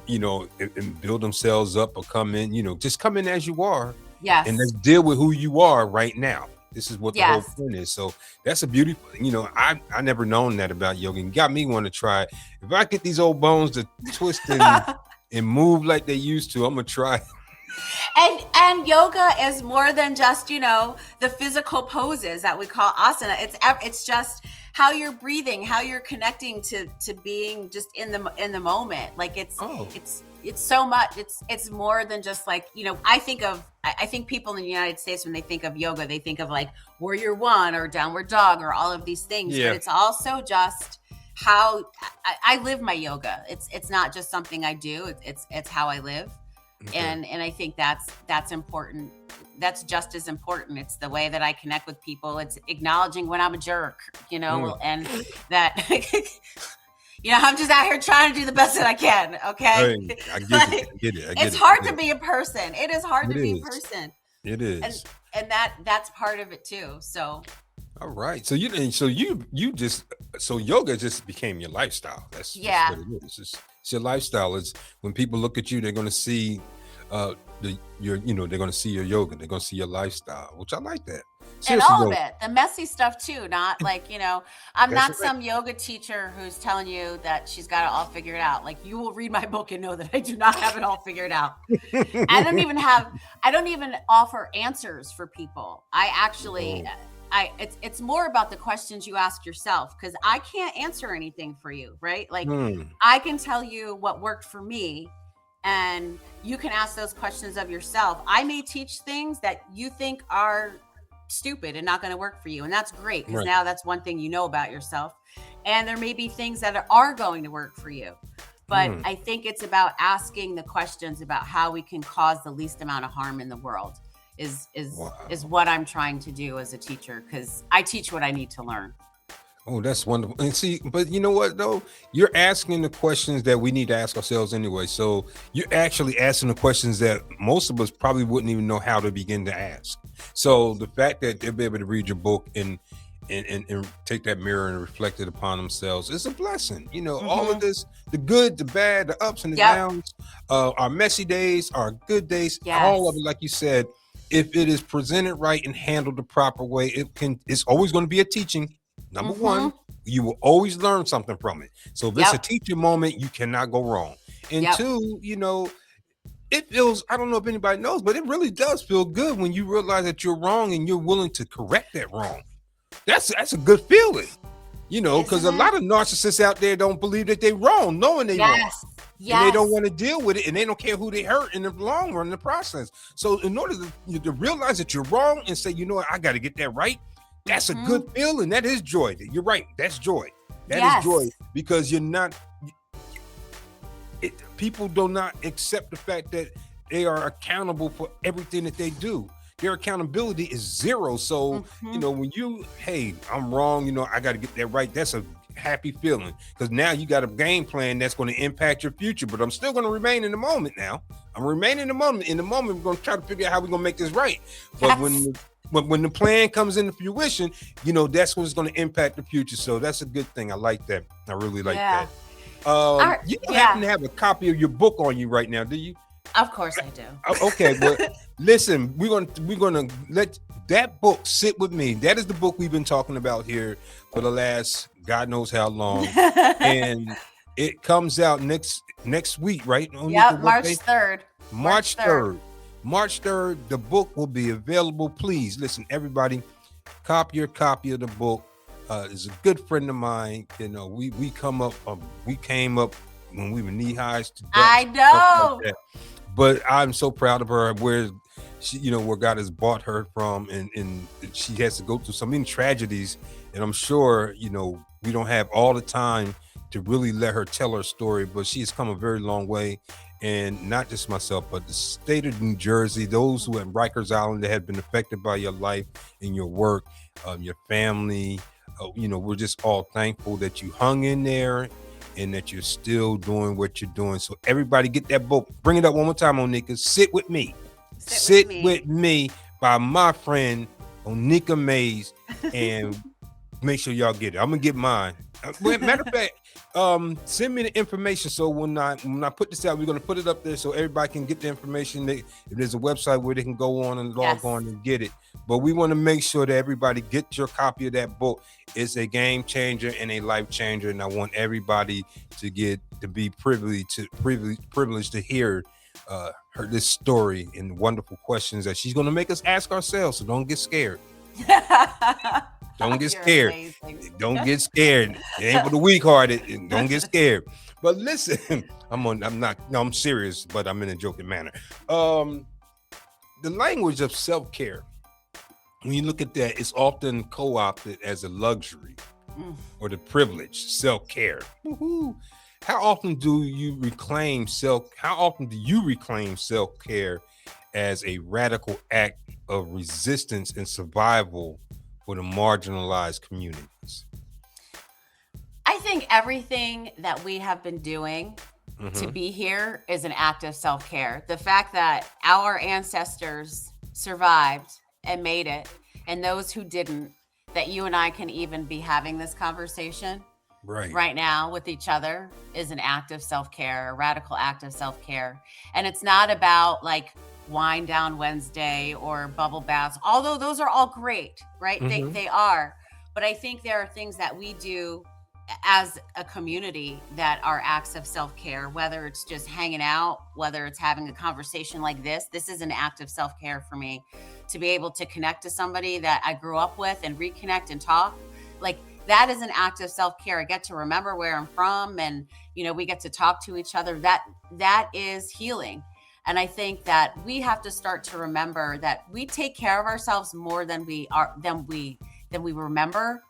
and build themselves up, or come in, just come in as you are. Yes. And let's deal with who you are right now. This is what the whole point is. So that's a beautiful, I never known that about yoga. You got me want to try it. If I get these old bones to twist and move like they used to, I'm gonna try. And yoga is more than just, the physical poses that we call asana. It's just how you're breathing, how you're connecting to being just in the moment. Like it's so much. It's more than just like, I think people in the United States, when they think of yoga, they think of like Warrior One or Downward Dog or all of these things. But it's also just how I live my yoga. It's not just something I do. It's how I live. Okay. And I think that's important. That's just as important. It's the way that I connect with people. It's acknowledging when I'm a jerk, and that, I'm just out here trying to do the best that I can. Okay. Hey, I get it. It's hard to be a person. It is hard to be a person. It is. And that's part of it too. So. All right. So yoga just became your lifestyle. That's what it is. It's your lifestyle. It's when people look at you, they're going to see they're going to see your yoga. They're going to see your lifestyle, which I like that. Seriously, and all of it, the messy stuff too. Not like, I'm not some yoga teacher who's telling you that she's got it all figured out. Like, you will read my book and know that I do not have it all figured out. I don't even offer answers for people. I actually, it's more about the questions you ask yourself, because I can't answer anything for you, right? Like, Hmm. I can tell you what worked for me, and you can ask those questions of yourself. I may teach things that you think are stupid and not going to work for you, and that's great, because Right. now that's one thing you know about yourself. And there may be things that are going to work for you. But Hmm. I think it's about asking the questions about how we can cause the least amount of harm in the world is Wow. what I'm trying to do as a teacher, because I teach what I need to learn. Oh, that's wonderful. And see, but you know what though? You're asking the questions that we need to ask ourselves anyway. So you're actually asking the questions that most of us probably wouldn't even know how to begin to ask. So the fact that they'll be able to read your book and take that mirror and reflect it upon themselves is a blessing. You know, all of Hmm. this, the good, the bad, the ups and the Yep. downs, our messy days, our good days, all of Yes. it, like you said, if it is presented right and handled the proper way, it's always going to be a teaching. Number one, Hmm. you will always learn something from it. So if it's a Yep. teaching moment, you cannot go wrong. And Yep. two, you know, it feels, I don't know if anybody knows, but it really does feel good when you realize that you're wrong and you're willing to correct that wrong. That's a good feeling, you know, because Isn't a it? lot of narcissists out there don't believe that they're wrong, knowing they wrong. Yes. And they don't Yes. want to deal with it, and they don't care who they hurt in the long run in the process. So, in order to realize that you're wrong and say, you know what, I got to get that right, that's a good Hmm. feeling. That is joy. You're right. That's joy. That is joy Yes. because you're not. People do not accept the fact that they are accountable for everything that they do. Their accountability is zero. So, you Hmm. know, when you, hey, I'm wrong, you know, I got to get that right. That's a happy feeling because now you got a game plan that's going to impact your future. But I'm still going to remain in the moment now. I'm remaining in the moment. In the moment, we're going to try to figure out how we're going to make this right. But Yes. when the plan comes into fruition, you know, that's what's going to impact the future. So that's a good thing. I like that. I really like Yeah. that. All right. You don't happen Yeah. to have a copy of your book on you right now, do you? Of course I do. Okay, well, listen, we're gonna let that book sit with me. That is the book we've been talking about here for the last God knows how long, and it comes out next week, right? Onika, Yep. what March day? 3rd. March March 3rd. 3rd. March 3rd, the book will be available. Please listen, everybody, copy your copy of the book. Is a good friend of mine. You know, we came up when we were knee highs to I ducks, stuff like know. that. But I'm so proud of her where she, you know, where God has brought her from, and she has to go through so many tragedies. And I'm sure, you know, we don't have all the time to really let her tell her story, but she has come a very long way. And not just myself, but the state of New Jersey, those who at Rikers Island that have been affected by your life and your work, your family, you know, we're just all thankful that you hung in there and that you're still doing what you're doing. So everybody get that book. Bring it up one more time, Onika. Sit with me. Sit with Sit with me. me by my friend Onika Mays, and make sure y'all get it. I'm gonna get mine. Matter of fact, send me the information so when I put this out, we're gonna put it up there so everybody can get the information. If there's a website where they can go on and log Yes. on and get it. But we want to make sure that everybody get your copy of that book. It's a game changer and a life changer, and I want everybody to be privileged to hear her this story and wonderful questions that she's gonna make us ask ourselves. So don't get scared. Don't get You're scared. amazing. Don't get scared. It ain't for the weak-hearted. Don't get scared. But listen, I'm serious, but I'm in a joking manner. The language of self-care, when you look at that, it's often co-opted as a luxury Mm. or the privilege, self-care. Woohoo. How often do you reclaim self-care as a radical act of resistance and survival for the marginalized communities? I think everything that we have been doing to Mhm. be here is an act of self care. The fact that our ancestors survived and made it, and those who didn't, that you and I can even be having this conversation Right. right now with each other is an act of self care, a radical act of self care. And it's not about like Wind Down Wednesday or bubble baths, although those are all great, right? Mhm. They are. But I think there are things that we do as a community that are acts of self-care, whether it's just hanging out, whether it's having a conversation like this is an act of self-care for me, to be able to connect to somebody that I grew up with and reconnect and talk. Like, that is an act of self-care. I get to remember where I'm from, and we get to talk to each other. That is healing. And I think that we have to start to remember that we take care of ourselves more than we remember.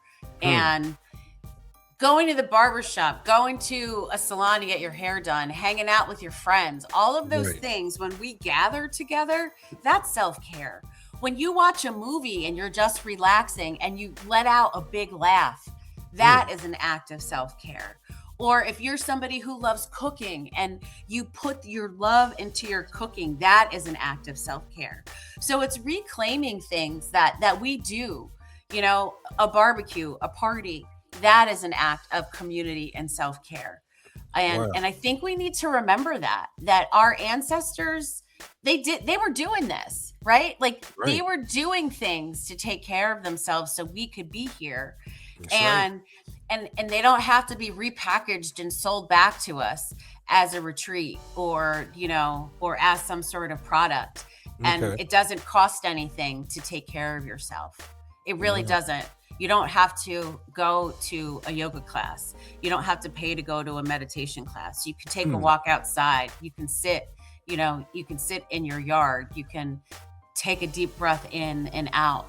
Hmm. And going to the barber shop, going to a salon to get your hair done, hanging out with your friends, all of those Right. things, when we gather together, that's self-care. When you watch a movie and you're just relaxing and you let out a big laugh, that Hmm. is an act of self-care. Or if you're somebody who loves cooking and you put your love into your cooking, that is an act of self-care. So it's reclaiming things that we do, a barbecue, a party, that is an act of community and self-care. and Wow. and I think we need to remember that our ancestors, they were doing this, right? Like, they Right. were doing things to take care of themselves so we could be here. That's right. And and they don't have to be repackaged and sold back to us as a retreat, or as some sort of product. And Okay. it doesn't cost anything to take care of yourself. It really Wow. doesn't. You don't have to go to a yoga class. You don't have to pay to go to a meditation class. You can take a Hmm. walk outside. You can sit in your yard. You can take a deep breath in and out,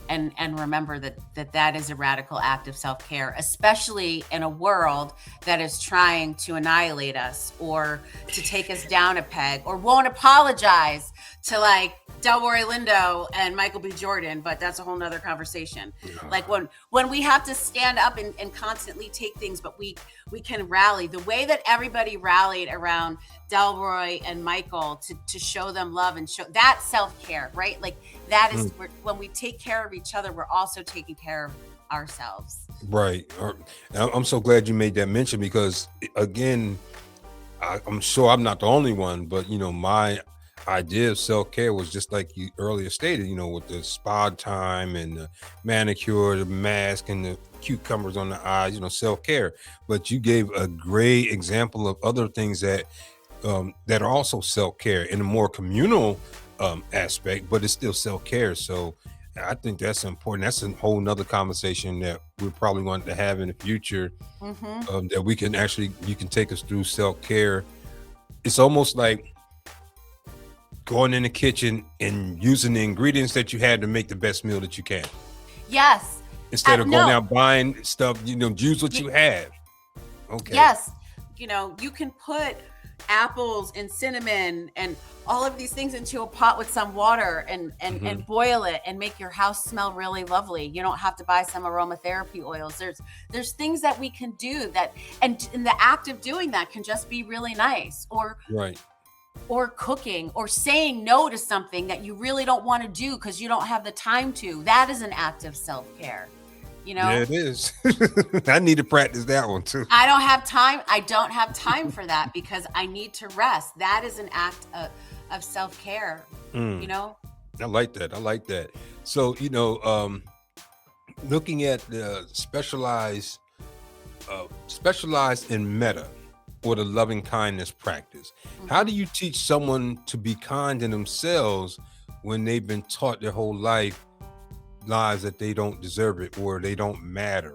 and remember that is a radical act of self-care, especially in a world that is trying to annihilate us, or to take us down a peg, or won't apologize to, like, Delroy Lindo and Michael B. Jordan. But that's a whole nother conversation. Like, Ah, when we have to stand up and constantly take things, but we can rally the way that everybody rallied around Delroy and Michael, to show them love and show that self-care, right? Like, that is mm, when we take care of each other, we're also taking care of ourselves. right. I'm so glad you made that mention because, again, I'm sure I'm not the only one, but my idea of self care was just like you earlier stated. With the spa time and the manicure, the mask, and the cucumbers on the eyes. Self care. But you gave a great example of other things that are also self care in a more communal aspect, but it's still self care. So I think that's important. That's a whole nother conversation that we're probably going to have in the future. Hmm. That you can take us through self care. It's almost like going in the kitchen and using the ingredients that you had to make the best meal that you can, Yes. instead of going No. out buying stuff. Use what y- you have. Okay. yes. You can put apples and cinnamon and all of these things into a pot with some water, and Hmm. boil it, and make your house smell really lovely. You don't have to buy some aromatherapy oils. There's things that we can do, and the act of doing that can just be really nice. Right. Or cooking, or saying no to something that you really don't want to do because you don't have the time to. That is an act of self-care. you Yeah, know it is. I need to practice that one too. I don't have time for that because I need to rest. That is an act of self-care. you Mm, know I like that. I like that. So, looking at the specialized in meta, or the loving kindness practice, how Mhm. do you teach someone to be kind in themselves when they've been taught their whole lives that they don't deserve it, or they don't matter,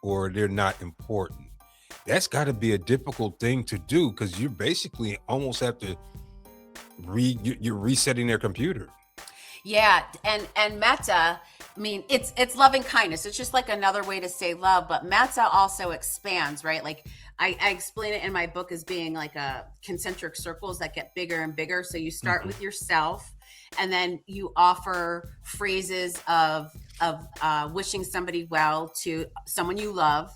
or they're not important? That's got to be a difficult thing to do, because you basically almost have to you're resetting their computer. Yeah, and metta, I mean, it's loving kindness. It's just like another way to say love, but metta also expands, right? Like, I explain it in my book as being like a concentric circles that get bigger and bigger. So you start Hmm. with yourself, and then you offer phrases of wishing somebody well to someone you love,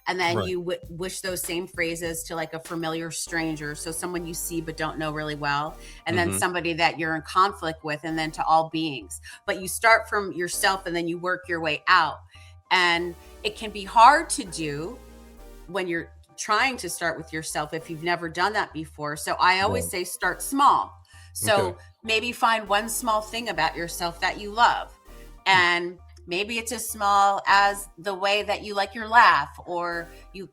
and then Right. you wish those same phrases to, like, a familiar stranger, so someone you see but don't know really well, and then Hmm. somebody that you're in conflict with, and then to all beings. But you start from yourself and then you work your way out. And it can be hard to do when you're trying to start with yourself if you've never done that before. So I always Right. say start small. Okay. So maybe find one small thing about yourself that you love, and Maybe it's as small as the way that you like your laugh, or you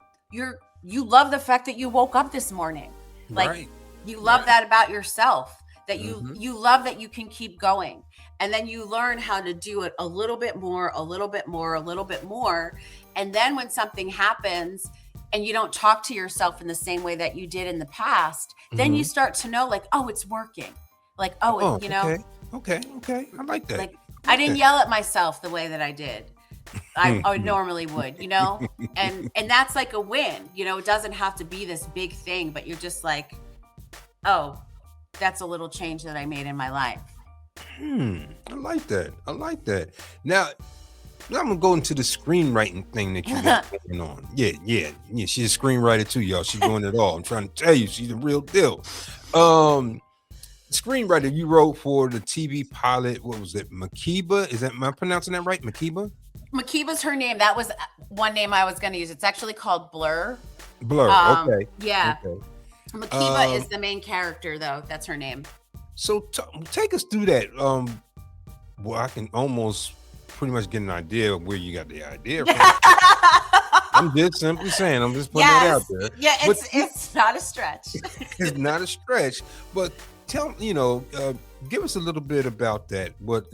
love the fact that you woke up this morning. Like Right. you love that about yourself, that Mm-hmm. you love that you can keep going. And then you learn how to do it a little bit more, a little bit more, a little bit more. And then when something happens and you don't talk to yourself in the same way that you did in the past, then you Mm-hmm. start to know, like, oh, it's working. Like, oh, Oh, you know, okay. Okay. Okay. I like that. like I I like didn't that. yell at myself the way that I did. I normally would, you know? And that's like a win. You know, it doesn't have to be this big thing, but you're just like, oh, that's a little change that I made in my life. I like that. I like that. Now I'm gonna go into the screenwriting thing that you got going on. Yeah. She's a screenwriter too, y'all. She's doing it all. I'm trying to tell you, she's the real deal. Um, Screenwriter, you wrote for the TV pilot. What was it? Makiba? Am I pronouncing that right? Makiba? Makiba's her name. That was one name I was going to use. It's actually called Blur. Blur. Okay. Yeah. Okay. Makiba is the main character, though. That's her name. So take us through that. Well, I can almost pretty much get an idea of where you got the idea from. I'm just simply saying. I'm just putting it out there. Yeah, But it's not a stretch. it's not a stretch. But give us a little bit about that. What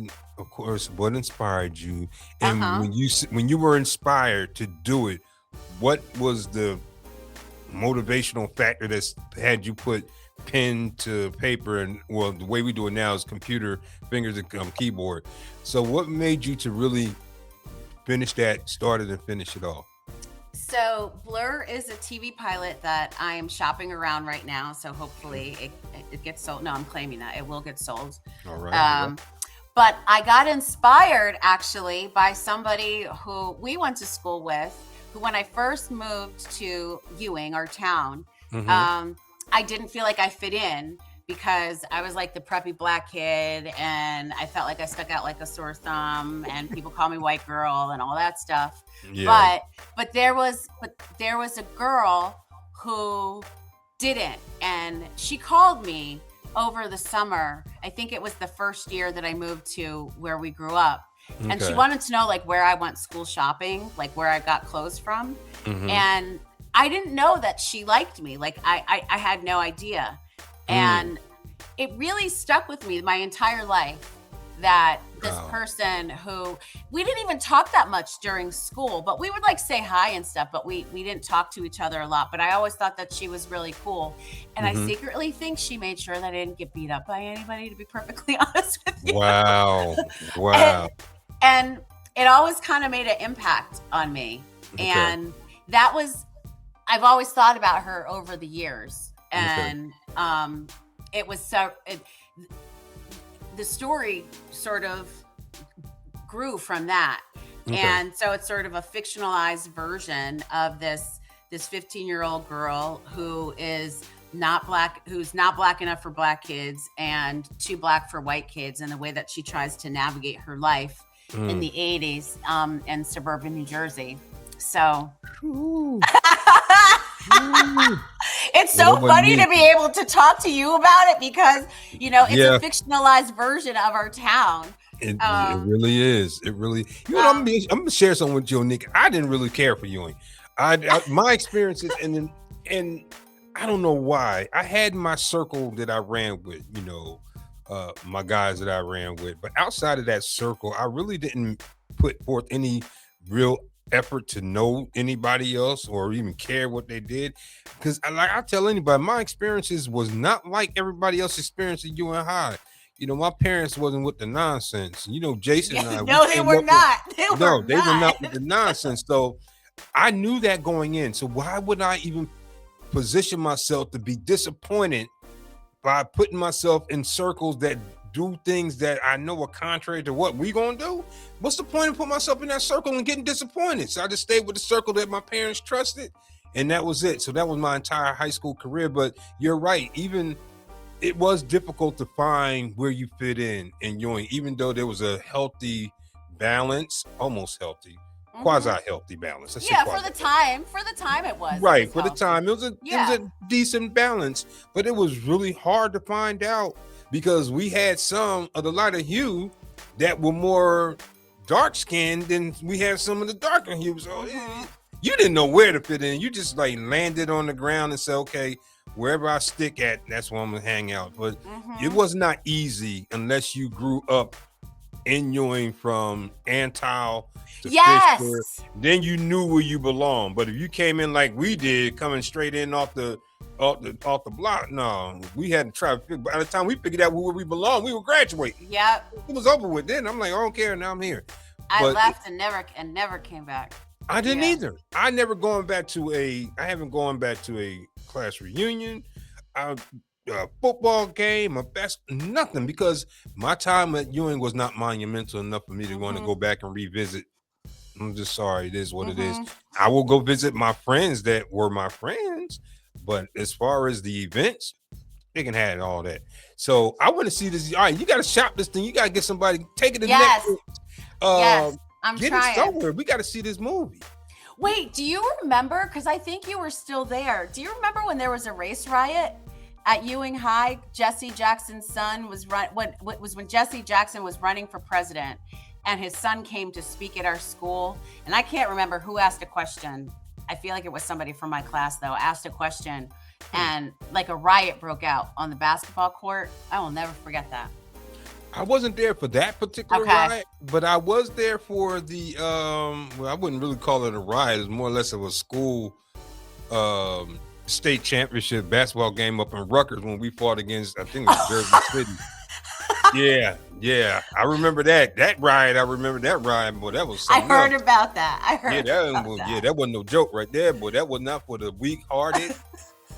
inspired you, and when you were inspired to do it, what was the motivational factor that's had you put pen to paper? And well, the way we do it now is computer fingers and keyboard. So what made you to really start it and finish it off? So Blur is a TV pilot that I am shopping around right now. So hopefully it gets sold. No, I'm claiming that it will get sold. All right. But I got inspired actually by somebody who we went to school with, who when I first moved to Ewing, our town, I didn't feel like I fit in because I was like the preppy black kid and I felt like I stuck out like a sore thumb and people call me white girl and all that stuff. Yeah. But there was a girl who didn't, and she called me over the summer. I think it was the first year that I moved to where we grew up. And she Okay. wanted to know like where I went school shopping, like where I got clothes from. And I didn't know that she liked me. Like I had no idea. And it really stuck with me my entire life that this Wow. person who we didn't even talk that much during school, but we would like say hi and stuff, but we didn't talk to each other a lot. But I always thought that she was really cool. And I secretly think she made sure that I didn't get beat up by anybody, to be perfectly honest with you. Wow. Wow. And it always kind of made an impact on me. Okay. And that was, I've always thought about her over the years. And it was the story sort of grew from that. Okay. And so it's sort of a fictionalized version of this 15-year-old girl who is not black, who's not black enough for black kids and too black for white kids, and the way that she tries to navigate her life in the 80s in suburban New Jersey. So it's so funny to be able to talk to you about it because, you know, it's a fictionalized version of our town. It really is. It really. You know, I'm gonna share something with you, Nick. I didn't really care for Ewing. My experiences, and I don't know why. I had my circle that I ran with. You know, my guys that I ran with. But outside of that circle, I really didn't put forth any real effort to know anybody else or even care what they did, because I tell anybody, my experiences was not like everybody else's experience at Ewing High. You know, my parents wasn't with the nonsense. You know, Jason and I. No, they were not. They were not with the nonsense. So I knew that going in. So why would I even position myself to be disappointed by putting myself in circles that do things that I know are contrary to what we gonna do? What's the point of putting myself in that circle and getting disappointed? So I just stayed with the circle that my parents trusted, and that was it. So that was my entire high school career. But you're right, even it was difficult to find where you fit in Ewing, even though there was a healthy balance, almost healthy, quasi-healthy balance. Yeah, for the time it was. Right, it was for the healthy. time, it was a decent balance, but it was really hard to find out because we had some of the lighter hue that were more dark skinned, then we had some of the darker hues. So Mhm. you didn't know where to fit in. You just like landed on the ground and said, okay, wherever I stick at, that's where I'm gonna hang out. But it Mhm. was not easy unless you grew up in Ewing from Antal to Fisher. Yes. Then you knew where you belonged. But if you came in like we did, coming straight in off the block, no, we had to try to figure. By the time we figured out where we belonged, we were graduating. Yep. It was over with. Then I'm like, I don't care. Now I'm here. I But left and never came back. I didn't Yeah. either. I haven't gone back to a class reunion, a football game, nothing, because my time at Ewing was not monumental enough for me to want to Mhm. go back and revisit. I'm just sorry. It is what it is. Mhm. I will go visit my friends that were my friends, but as far as the events, they can have all that. So I want to see this. All right, you got to shop this thing. You got to get somebody, take it to Yes. Netflix. Yes. I'm Get trying. it somewhere. We got to see this movie. Wait, do you remember? Because I think you were still there. Do you remember when there was a race riot at Ewing High? Jesse Jackson's son was when Jesse Jackson was running for president, and his son came to speak at our school. And I can't remember who asked a question. I feel like it was somebody from my class though. Asked a question, and like a riot broke out on the basketball court. I will never forget that. I wasn't there for that particular Okay. riot, but I was there for the well, I wouldn't really call it a riot. It was more or less of a school state championship basketball game up in Rutgers when we fought against, I think it was Jersey City. Yeah. I remember that riot. Boy, that was I something heard else. about that. I heard about that. That wasn't no joke right there, boy. That was not for the weak-hearted.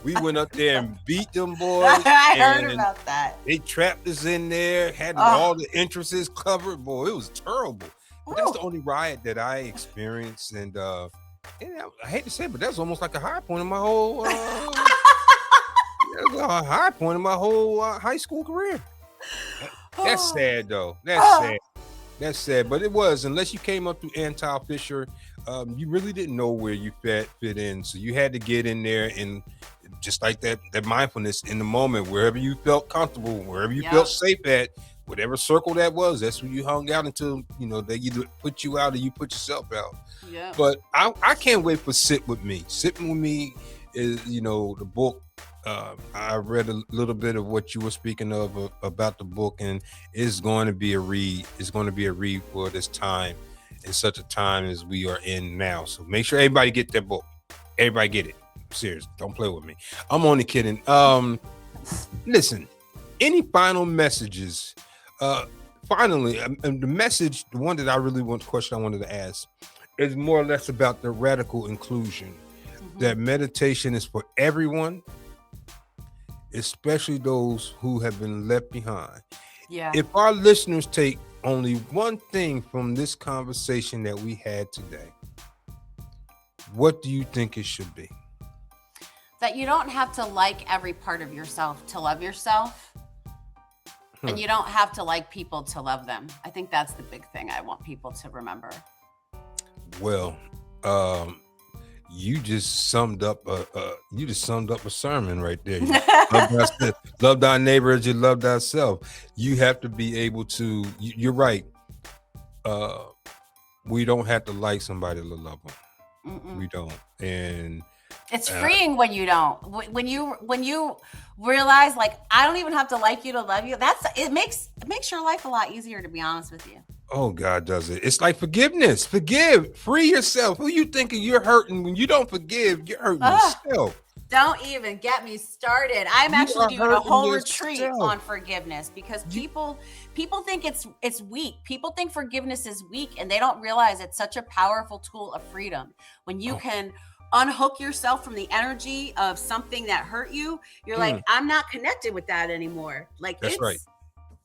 We went up there and beat them boys. I heard and about that. They trapped us in there, had Oh. all the entrances covered. Boy, it was terrible. But that's Ooh. the only riot that I experienced, and I hate to say it, but that's almost like a high point in my whole high school career. That's sad though. That's sad. But it was, unless you came up through Antal Fisher, you really didn't know where you fit in. So you had to get in there and just like that mindfulness in the moment, wherever you felt comfortable, wherever you felt safe at, whatever circle that was, that's where you hung out until, they either put you out or you put yourself out. Yeah. But I can't wait for Sit With Me. Sit With Me is, the book. I read a little bit of what you were speaking of about the book, and it's going to be a read. It's going to be a read for this time, in such a time as we are in now. So make sure everybody get that book. Everybody get it. Serious. Don't play with me. I'm only kidding. Listen, any final messages? Finally, the message, the one that I really want, the question I wanted to ask is more or less about the radical inclusion. That meditation is for everyone, especially those who have been left behind. Yeah. If our listeners take only one thing from this conversation that we had today, what do you think it should be? That you don't have to like every part of yourself to love yourself. And you don't have to like people to love them. I think that's the big thing I want people to remember. Well, you just summed up a sermon right there. Love thy neighbor as you love thyself. You have to be able to. You're right. We don't have to like somebody to love them. Mm-mm. We don't, and it's freeing when you don't. When you realize, like, I don't even have to like you to love you. It makes your life a lot easier, to be honest with you. Oh, God does it. It's like forgiveness. Forgive. Free yourself. Who you thinking you're hurting? When you don't forgive, you're hurting yourself. Don't even get me started. I'm actually doing a whole retreat on forgiveness because people think it's weak. People think forgiveness is weak, and they don't realize it's such a powerful tool of freedom. When you can unhook yourself from the energy of something that hurt you, you're like, I'm not connected with that anymore. Like, That's right.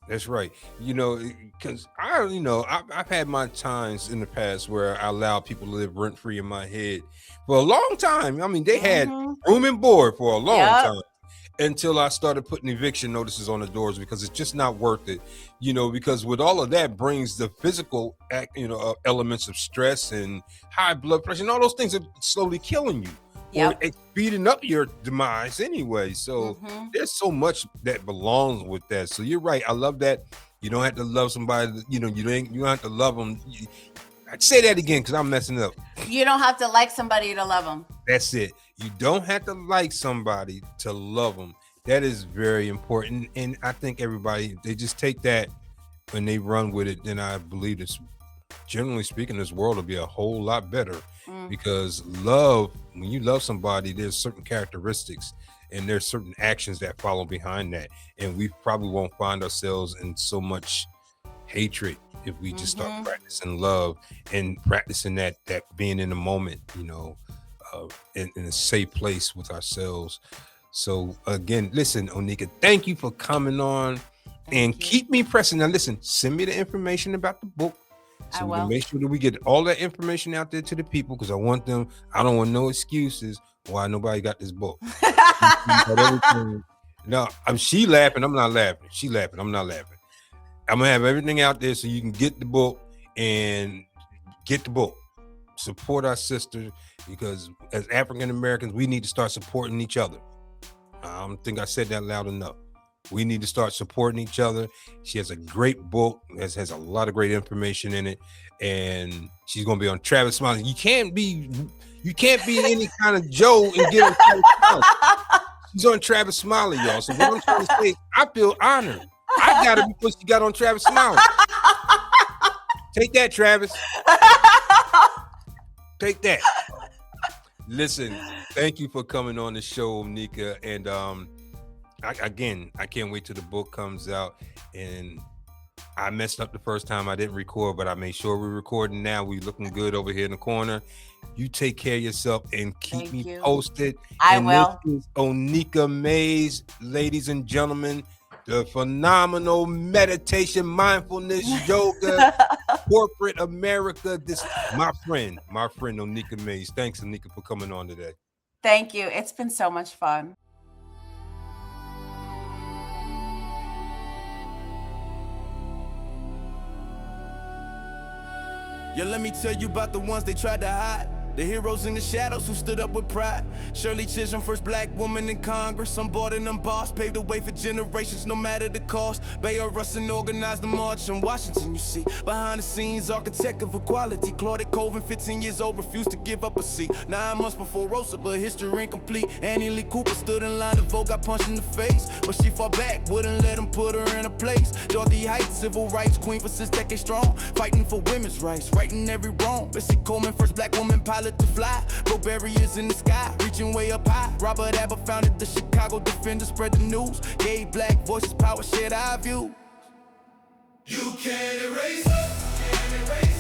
That's right. Because I've had my times in the past where I allowed people to live rent free in my head for a long time. I mean, they had room and board for a long time until I started putting eviction notices on the doors, because it's just not worth it. Because with all of that brings the physical elements of stress and high blood pressure, and all those things are slowly killing you. Or speeding up your demise anyway. So there's so much that belongs with that. So you're right. I love that. You don't have to love somebody. You don't have to love them. I'd say that again because I'm messing up. You don't have to like somebody to love them. That's it. You don't have to like somebody to love them. That is very important. And I think everybody, they just take that and they run with it. Then I believe this, generally speaking, this world will be a whole lot better because love, when you love somebody, there's certain characteristics and there's certain actions that follow behind that. And we probably won't find ourselves in so much hatred if we just start practicing love and practicing that being in the moment, in a safe place with ourselves. So again, listen, Onika, thank you for coming on and keep me pressing. Now listen, send me the information about the book. So we can make sure that we get all that information out there to the people because I don't want no excuses why nobody got this book. No, she laughing, I'm not laughing. She laughing, I'm not laughing. I'm gonna have everything out there so you can get the book and get the book. Support our sisters because as African Americans, we need to start supporting each other. I don't think I said that loud enough. We need to start supporting each other. She has a great book, has a lot of great information in it, and she's gonna be on Travis Smiley. You can't be any kind of Joe and get on Travis Smiley. She's on Travis Smiley, y'all. So what I'm trying to say, I feel honored. I got it before she got on Travis Smiley. Take that, Travis. Take that. Listen, thank you for coming on the show, Nika. And I can't wait till the book comes out. And I messed up the first time I didn't record, but I made sure we're recording now. We looking good over here in the corner. You take care of yourself and keep me posted. I will. This is Onika Mays, ladies and gentlemen. The phenomenal meditation, mindfulness, yoga, corporate America. This my friend Onika Mays. Thanks, Onika, for coming on today. Thank you. It's been so much fun. Yeah, let me tell you about the ones they tried to hide. The heroes in the shadows who stood up with pride. Shirley Chisholm, first black woman in Congress. Unboard and unbossed, paved the way for generations, no matter the cost. Bayer Rustin organized the march in Washington, you see. Behind the scenes, architect of equality. Claudette Colvin, 15 years old, refused to give up a seat. 9 months before Rosa, but history incomplete. Annie Lee Cooper stood in line to vote, got punched in the face. But she fought back, wouldn't let him put her in a place. Dorothy Heights, civil rights queen for 6 decades strong. Fighting for women's rights, righting every wrong. Bessie Coleman, first black woman pilot to fly. Broke barriers in the sky, reaching way up high. Robert Abbott founded the Chicago Defender, spread the news. Gave black voices power, shared our view. You can't erase us, can't erase us.